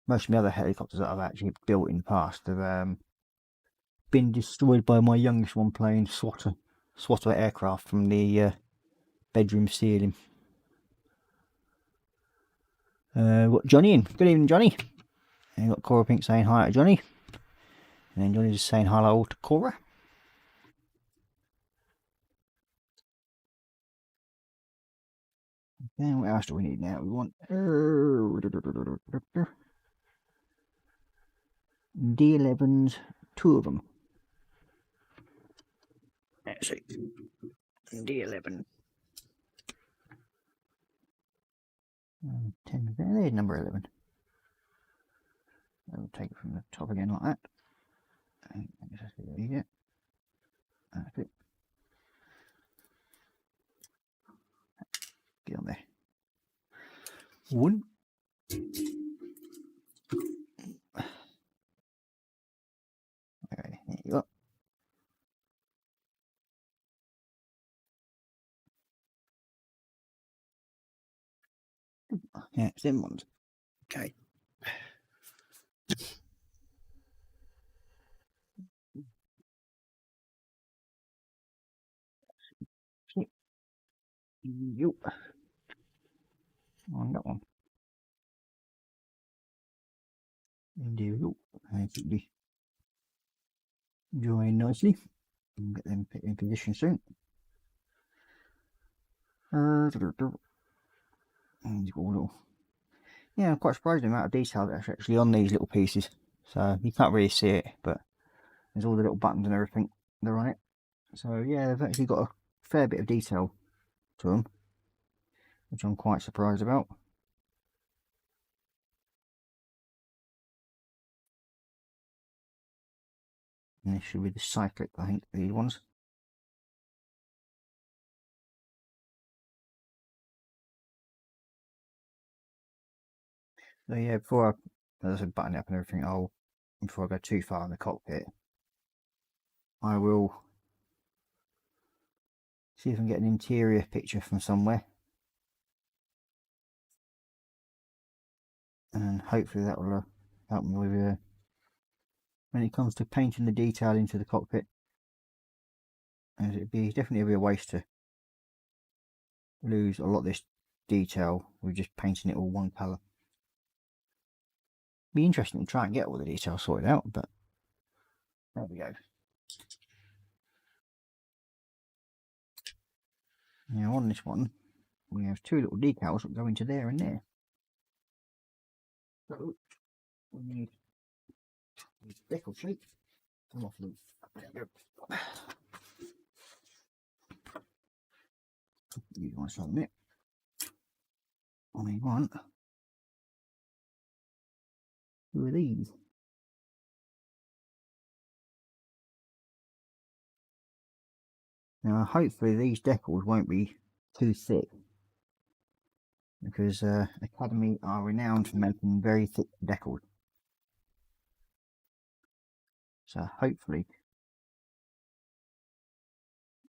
most of my other helicopters that I've actually built in the past have been destroyed by my youngest one playing swatter aircraft from the bedroom ceiling. Got Johnny in. Good evening, Johnny. And you've got Cora Pink saying hi to Johnny. And then Johnny's just saying hello to Cora. Okay, what else do we need now? We want D11s, 2 of them. Let's see. D11. 10 there's number 11. I'll take it from the top again like that. And that's it. That's it. Get on there. 1. Alright, there you go. Yeah, it's them ones. Okay. Yep. On that one. And there we go. I should be join nicely. And get them put in position soon. And you've got a little. Yeah, I'm quite surprised the amount of detail that's actually on these little pieces. So you can't really see it, but there's all the little buttons and everything that are on it. So yeah, they've actually got a fair bit of detail to them, which I'm quite surprised about. And this should be the cyclic, I think, these ones. So yeah, before I, as I said, button it up and everything, before I go too far in the cockpit, I will see if I can get an interior picture from somewhere, and hopefully that will help me with when it comes to painting the detail into the cockpit, as it'd be definitely a waste to lose a lot of this detail with just painting it all one colour. Be interesting to try and get all the details sorted out, but there we go. Now on this one, we have two little decals that go into there and there. So we need decal sheet. Come off the. There we go. You want something it. I want two of these. Now hopefully these decals won't be too thick, because Academy are renowned for making very thick decals. So hopefully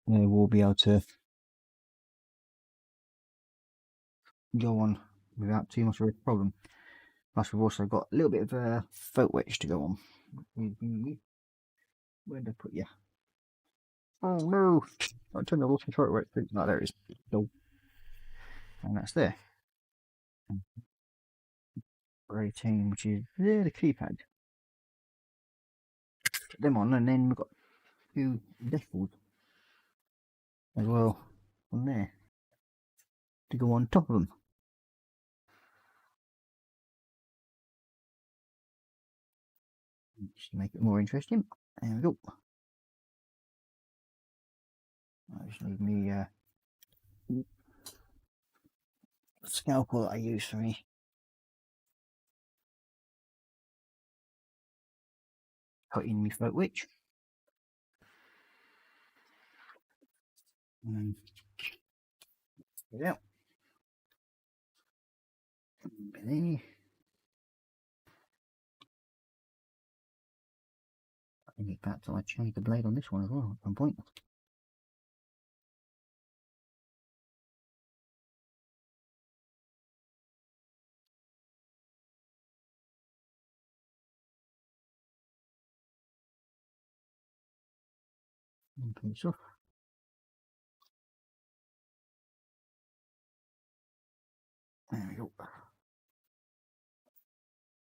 they will be able to go on without too much of a problem. Plus we've also got a little bit of a felt wedge to go on. Where did I put you? Oh no! I turned the water control right through. No, there it is. No. And that's there. 18, which is there, the keypad. Put them on, and then we've got two decals as well on there to go on top of them. Just to make it more interesting. There we go. I just need me scalpel that I use for me. Put in my float witch. And then get it out. There. I think perhaps I change the blade on this one as well at some point. And piece off. There we go.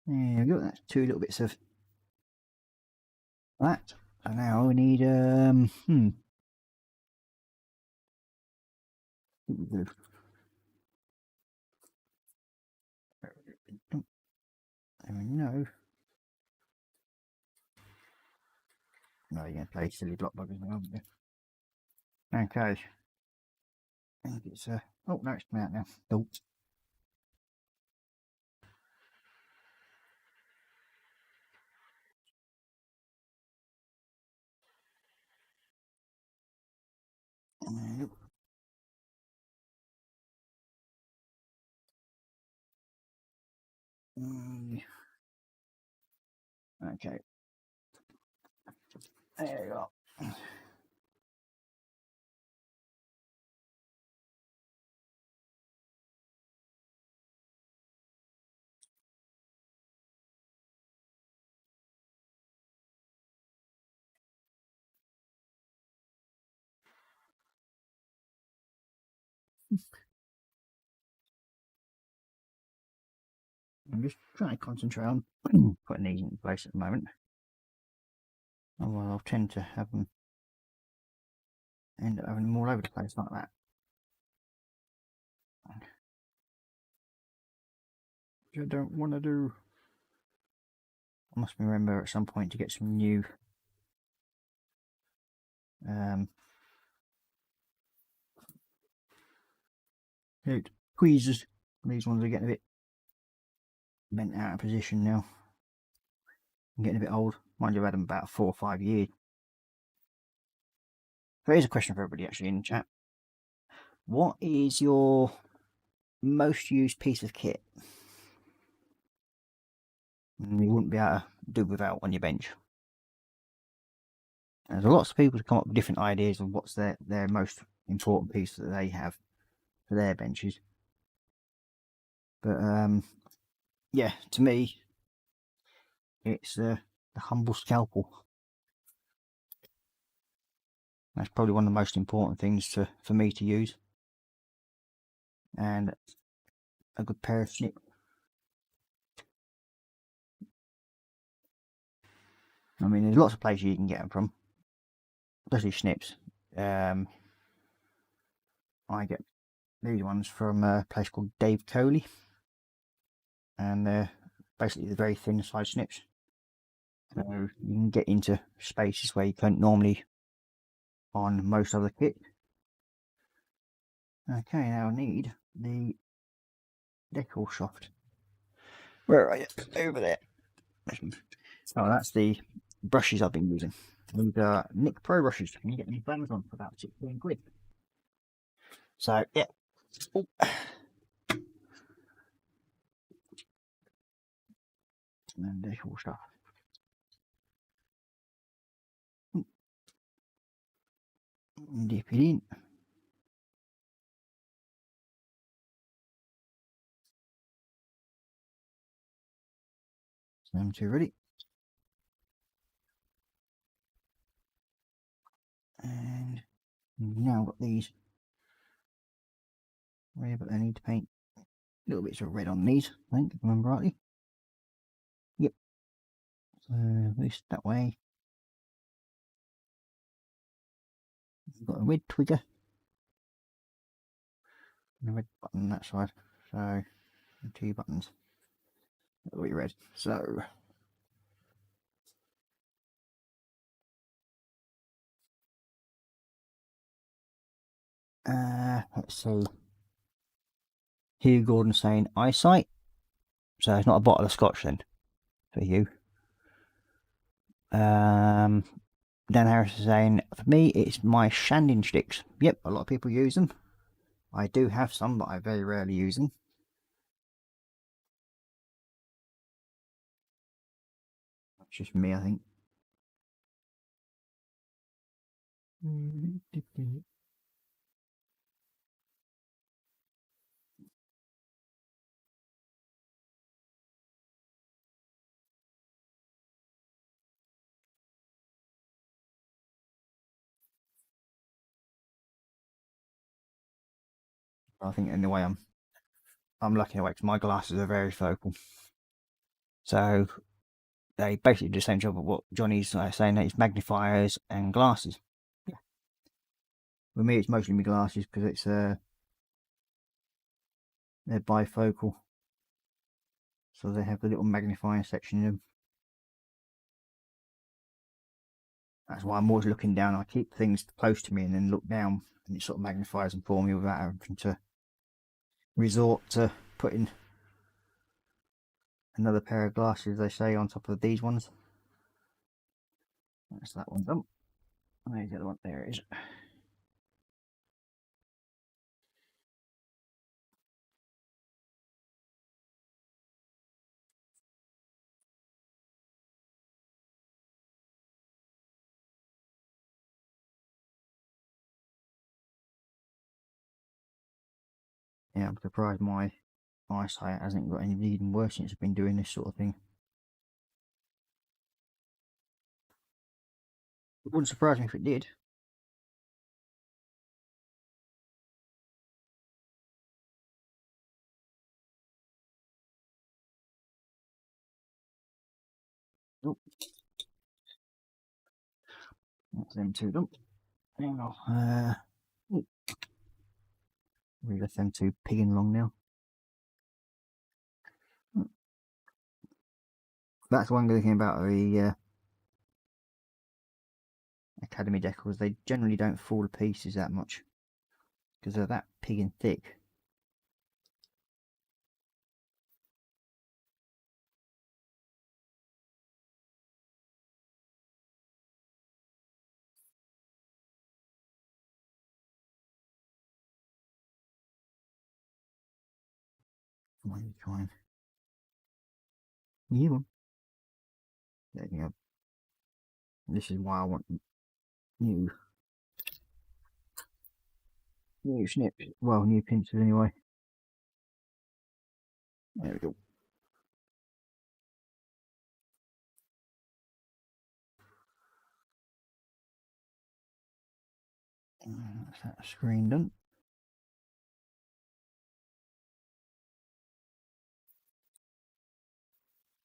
There we go. That's two little bits of that. So now we need There we know. No, you're going to play silly block buggers now, aren't you? Okay. I think it's oh no, it's coming out now. Nope. Okay. There you go. I'm just trying to concentrate on putting these in place at the moment. Otherwise I'll tend to have them end up having them all over the place like that. Which I don't want to do. I must remember at some point to get some new tweezers. These ones are getting a bit bent out of position now. I'm getting a bit old. Mind you, I've had them about 4 or 5 years. So here's a question for everybody actually in the chat. What is your most used piece of kit? and you wouldn't be able to do without on your bench. There's lots of people to come up with different ideas of what's their most important piece that they have for their benches. But yeah, to me, it's the humble scalpel. That's probably one of the most important things for me to use, and a good pair of snip. I mean, there's lots of places you can get them from, especially snips. I get these ones from a place called Dave Coley, and they're basically the very thin side snips. So you can get into spaces where you can't normally on most other kit. Okay, now I need the decal shaft. Where are you? Over there. Oh, that's the brushes I've been using. These are Nick Pro brushes. You can get them on Amazon for about 16 quid. So, yeah. Ooh. And decal stuff. Dip it in. So them two ready. And now got these red, but I need to paint little bits of red on these, I think, if I remember rightly. Yep. So this that way. We've got a red trigger and a red button on that side. So 2 buttons. That'll be red. So let's see. Hugh Gordon saying eyesight. So it's not a bottle of scotch then for you. Dan Harris is saying, for me, it's my shanding sticks. Yep, a lot of people use them. I do have some, but I very rarely use them. That's just me, I think. I think in the way I'm lucky in a way because my glasses are very focal. So they basically do the same job of what Johnny's saying, that it's magnifiers and glasses. Yeah. For me, it's mostly my glasses because it's they're bifocal, so they have the little magnifying section in them. That's why I'm always looking down. I keep things close to me and then look down, and it sort of magnifies them for me without having to resort to putting another pair of glasses, they say, on top of these ones. That's that one done. There's the other one. There it is. Yeah, I'm surprised my eyesight hasn't got any even worse since I've been doing this sort of thing. It wouldn't surprise me if it did. Oh, that's them two done. Hang on. We left them two pigging along now. That's one good thing about the Academy decals. They generally don't fall to pieces that much because they're that pigging thick. What are you trying? You one. There you go. This is why I want new snips. Well, new pincers anyway. There we go. That's that screen done.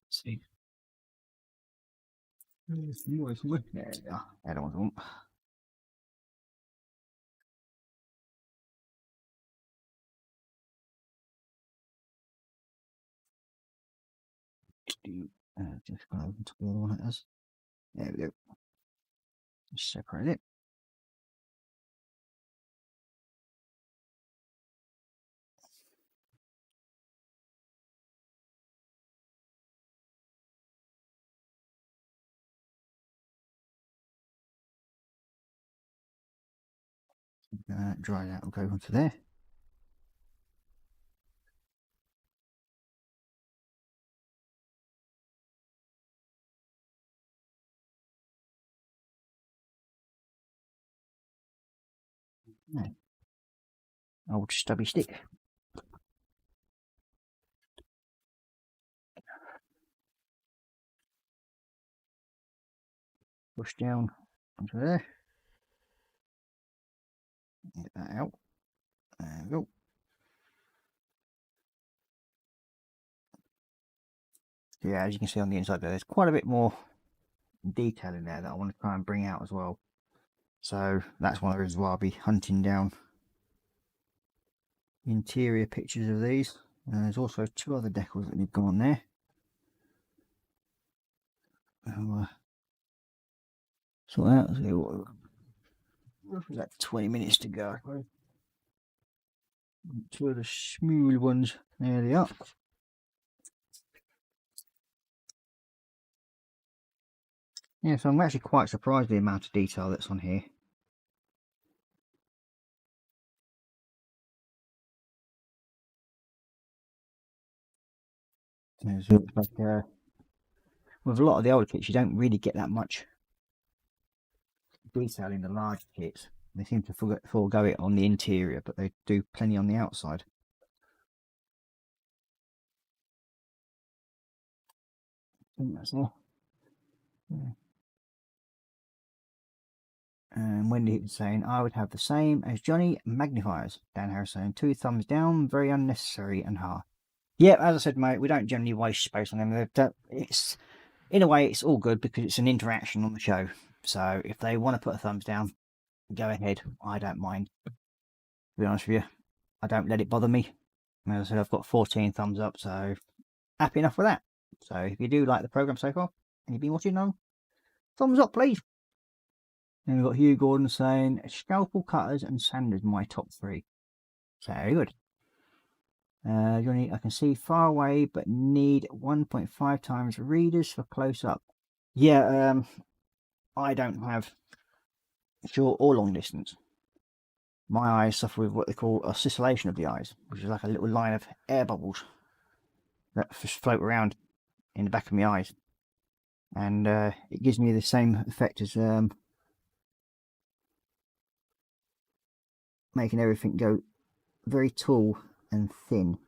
Let's see. There we are. I don't want them. Just go over to the other one it has. There we go. Just separate it. Dry that will go onto there. No. Old stubby stick. Push down onto there. Get that out. There we go. Yeah, as you can see on the inside there's quite a bit more detail in there that I want to try and bring out as well. So that's one of the reasons why I'll be hunting down interior pictures of these. And there's also 2 other decals that need to go on there. So that was roughly like 20 minutes to go. 2 of the smooth ones, there they are. Yeah, so I'm actually quite surprised the amount of detail that's on here. Like, with a lot of the older kits, you don't really get that much detail in the large kits. They seem to forego it on the interior, but they do plenty on the outside. I think that's all. Yeah. And Wendy saying, I would have the same as Johnny magnifiers. Dan Harris saying, 2 thumbs down, very unnecessary and hard. Yeah, as I said, mate, we don't generally waste space on them. It's, in a way, it's all good because it's an interaction on the show. So if they want to put a thumbs down, go ahead. I don't mind. To be honest with you, I don't let it bother me. As I said, I've got 14 thumbs up, so happy enough with that. So if you do like the program so far and you've been watching on, thumbs up, please. And we've got Hugh Gordon saying, scalpel cutters and sanders, my top 3. So very good. Johnny, I can see far away, but need 1.5 times readers for close up. Yeah, I don't have short or long distance. My eyes suffer with what they call oscillation of the eyes, which is like a little line of air bubbles that just float around in the back of my eyes. And it gives me the same effect as making everything go very tall and thin.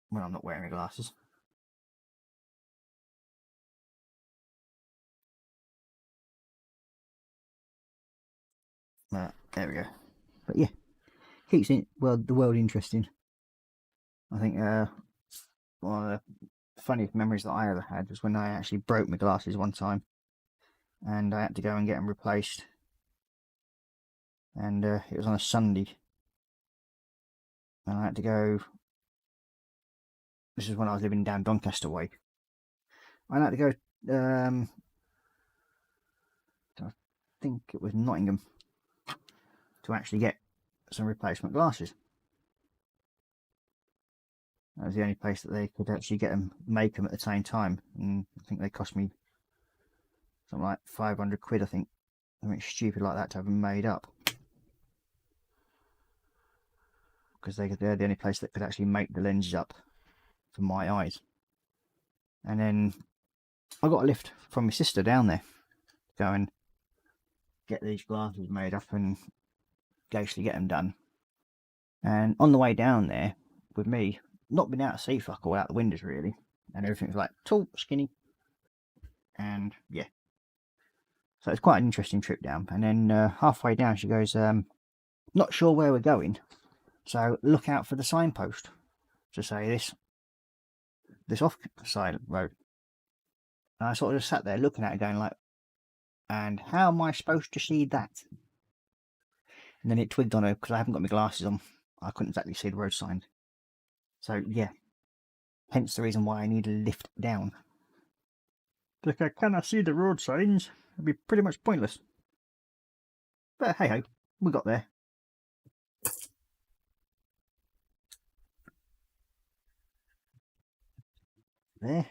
When I'm not wearing my glasses. There we go. But yeah, keeps it, well, the world interesting. I think one of the funniest memories that I ever had was when I actually broke my glasses one time, and I had to go and get them replaced. And it was on a Sunday, and I had to go. This is when I was living down Doncaster way. I had to go. I think it was Nottingham to actually get some replacement glasses. That was the only place that they could actually get them, make them at the same time, and I think they cost me something like 500 quid. I think something stupid like that to have them made up. because they're the only place that could actually make the lenses up for my eyes. And then I got a lift from my sister down there to go and get these glasses made up and actually get them done. And on the way down there, with me not being able to see fuck all out the windows really, and everything's like tall, skinny, and yeah. So it's quite an interesting trip down. And then halfway down, she goes, "Not sure where we're going, so look out for the signpost to say this off side road." And I sort of just sat there looking at it, going like, "And how am I supposed to see that?" And then it twigged on her because I haven't got my glasses on. I couldn't exactly see the road sign. So yeah, hence the reason why I need a lift down. Like, I cannot see the road signs. It'd be pretty much pointless. But hey ho, we got there. There.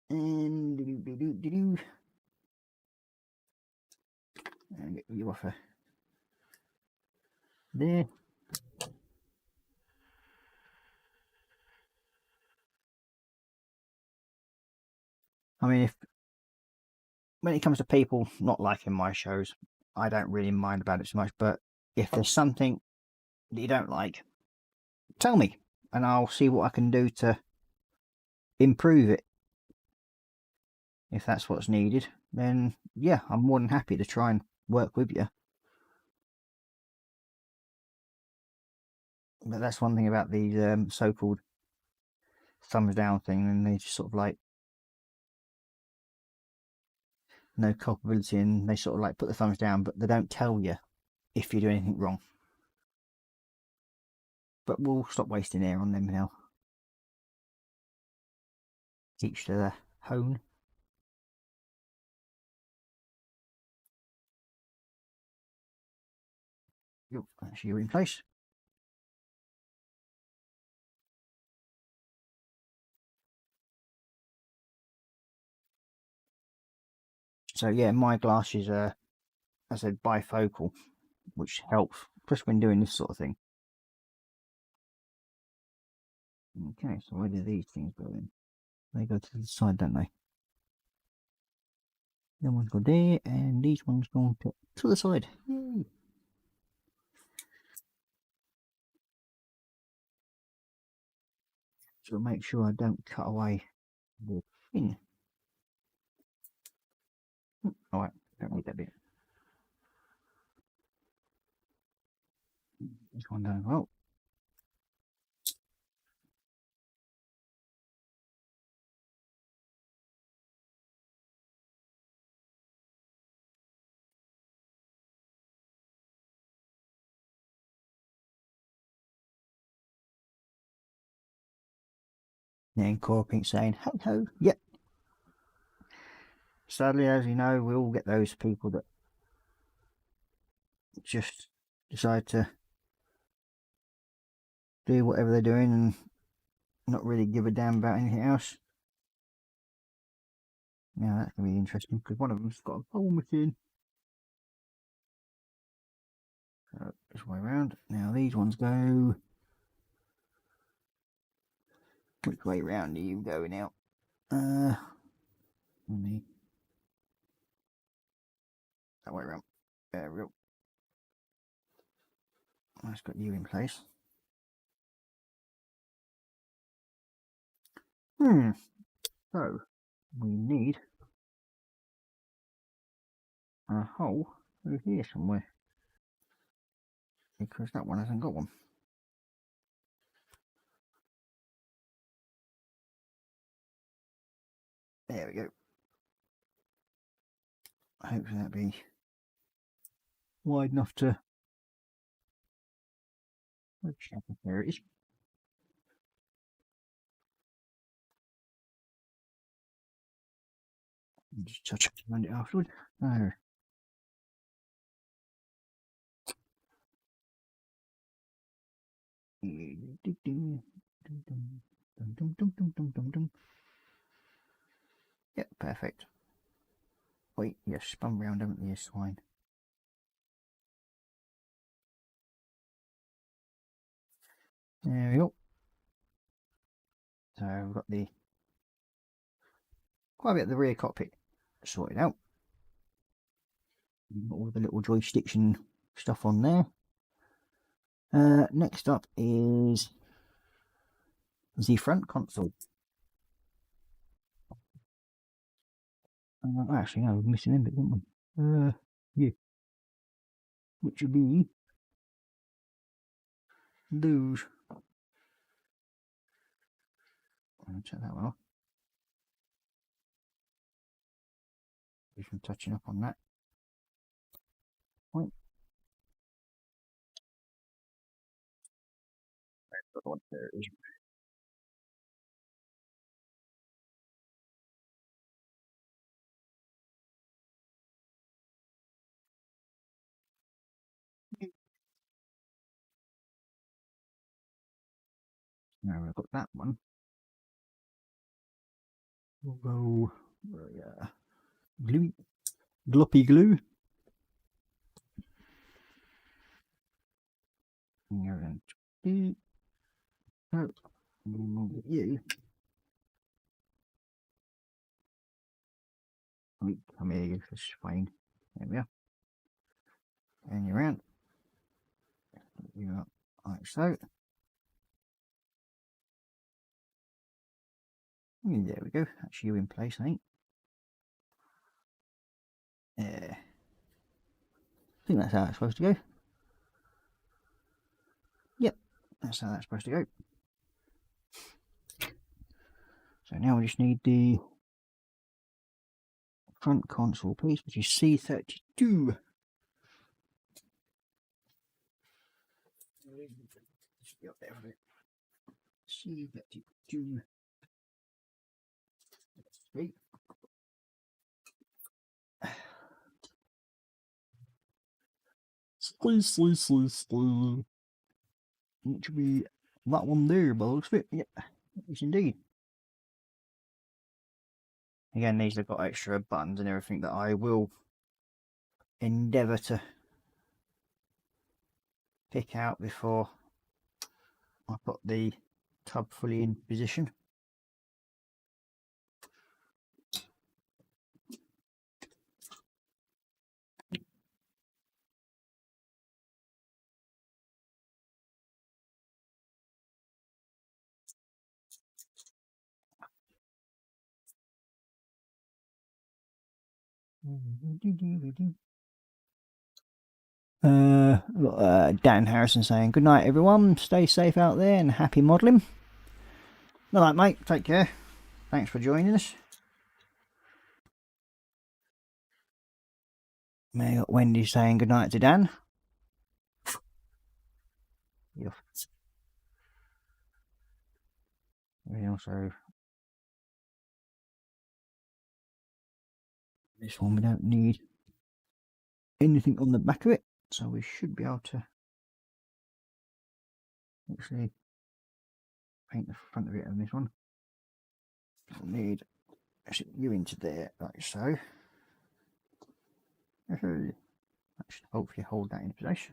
And and get you off her. There. I mean, when it comes to people not liking my shows, I don't really mind about it so much. But if there's something that you don't like, tell me, and I'll see what I can do to improve it. If that's what's needed, then yeah, I'm more than happy to try and work with you. But that's one thing about these so-called thumbs down thing, and they just sort of like no culpability, and they sort of like put the thumbs down, but they don't tell you if you do anything wrong. But we'll stop wasting air on them now. Each to their own. Actually, you're in place. So yeah, my glasses are, as I said, bifocal, which helps, especially when doing this sort of thing. Okay, so where do these things go in? They go to the side, don't they? That one's go there, and these ones go to the side. Yay! So make sure I don't cut away the thing. Alright, don't need that bit. This one down. Oh. Then Core Pink saying, "Ho ho, yep." Sadly, as you know, we all get those people that just decide to do whatever they're doing and not really give a damn about anything else. Now that's going to be interesting because one of them's got a bowl machine. So this way around. Now these ones go. Which way round are you going out? That way around. There we go. That's got you in place. So we need a hole over here somewhere because that one hasn't got one. There we go. Hopefully that'll be wide enough to. There it is. Just touch around it afterward. There. Yep, perfect. Wait, yes, spun round, haven't you, swine? There we go. So we've got quite a bit of the rear cockpit sorted out. All the little joysticks and stuff on there. Next up is the front console. Actually, no, we're missing a bit, didn't we? Yeah. Which would be those. I'll check that one off. Just from touching up on that point. There it is. Now we've got that one. We'll go glue, gloppy glue. And you. Come here, this is fine. There we are. And you're around. You up like so. And there we go. That's you in place, I think. Yeah. I think that's how it's supposed to go. Yep, that's how that's supposed to go. So now we just need the front console piece, which is C32. Should be up there with it. C32. Great. It should be that one there, by the looks of it. Yep, yes indeed. Again, these have got extra buttons and everything that I will endeavour to pick out before I put the tub fully in position. Dan Harrison saying good night everyone, stay safe out there and happy modelling. Good night mate, take care, thanks for joining us. May got Wendy saying good night to Dan. Yeah. We also this one we don't need anything on the back of it, so we should be able to actually paint the front of it on this one. We'll need you into there like so. That should hopefully hold that in place.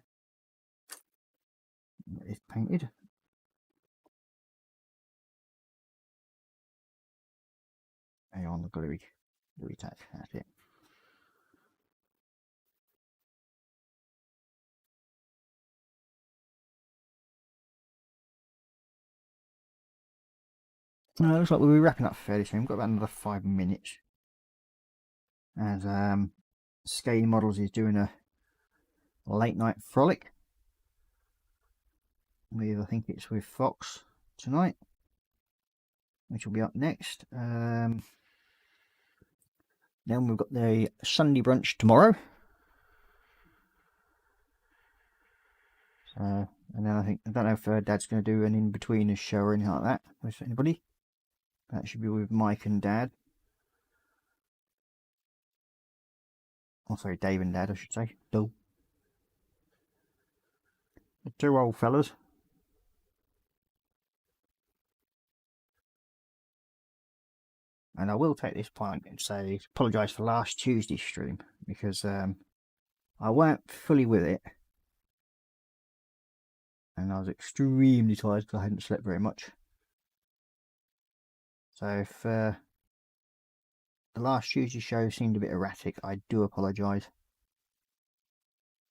It's painted. And on the gluey tack, that's it. Looks like we'll be wrapping up fairly soon. We've got about another 5 minutes. As Scaly Models is doing a late night frolic. I think it's with Fox tonight, which will be up next. Then we've got the Sunday brunch tomorrow. So, and then I don't know if Dad's going to do an in-betweeners show or anything like that with anybody. That should be with Mike and Dad. Oh, sorry, Dave and Dad, I should say. The two old fellas. And I will take this point and say, apologise for last Tuesday's stream, because I weren't fully with it. And and I was extremely tired because I hadn't slept very much. So if the last Tuesday show seemed a bit erratic, I do apologise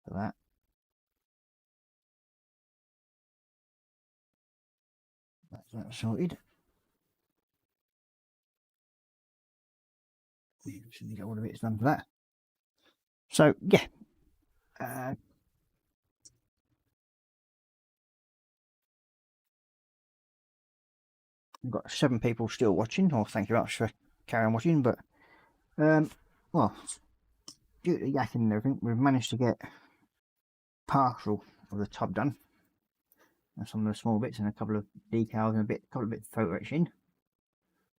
for that. That's that sorted. Shouldn't get all the bits done for that. So yeah, we've got 7 people still watching. Oh, thank you very much for carrying on watching. But well, due to yakking and everything, we've managed to get partial of the tub done. And some of the small bits and a couple of decals and a couple of bits of photo etching.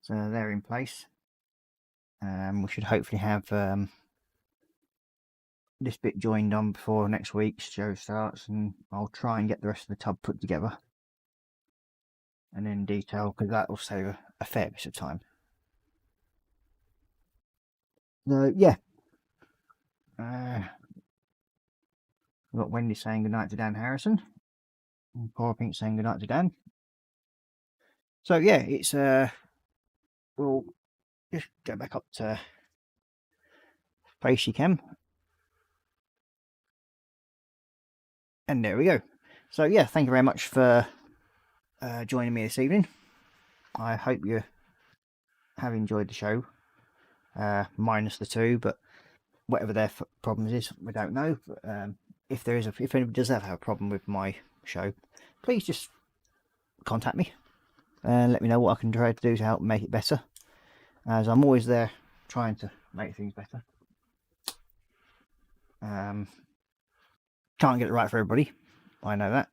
So they're in place. We should hopefully have this bit joined on before next week's show starts, and I'll try and get the rest of the tub put together and then detail, because that will save a fair bit of time. So yeah, we've got Wendy saying goodnight to Dan Harrison, and Paula Pink saying goodnight to Dan. So yeah, it's we'll just go back up to Facecam, and there we go. So yeah, thank you very much for joining me this evening. I hope you have enjoyed the show, minus the 2, but whatever their problems is, we don't know. But, if anybody does have a problem with my show, please just contact me and let me know what I can try to do to help make it better, as I'm always there trying to make things better. Can't get it right for everybody, I know that,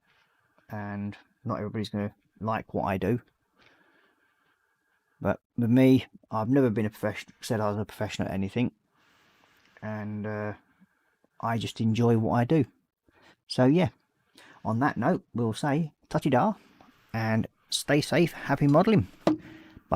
and not everybody's going to like what I do. But with me, I've never been said I was a professional at anything, and I just enjoy what I do. So yeah, on that note, we'll say touchy-dar and stay safe, happy modelling.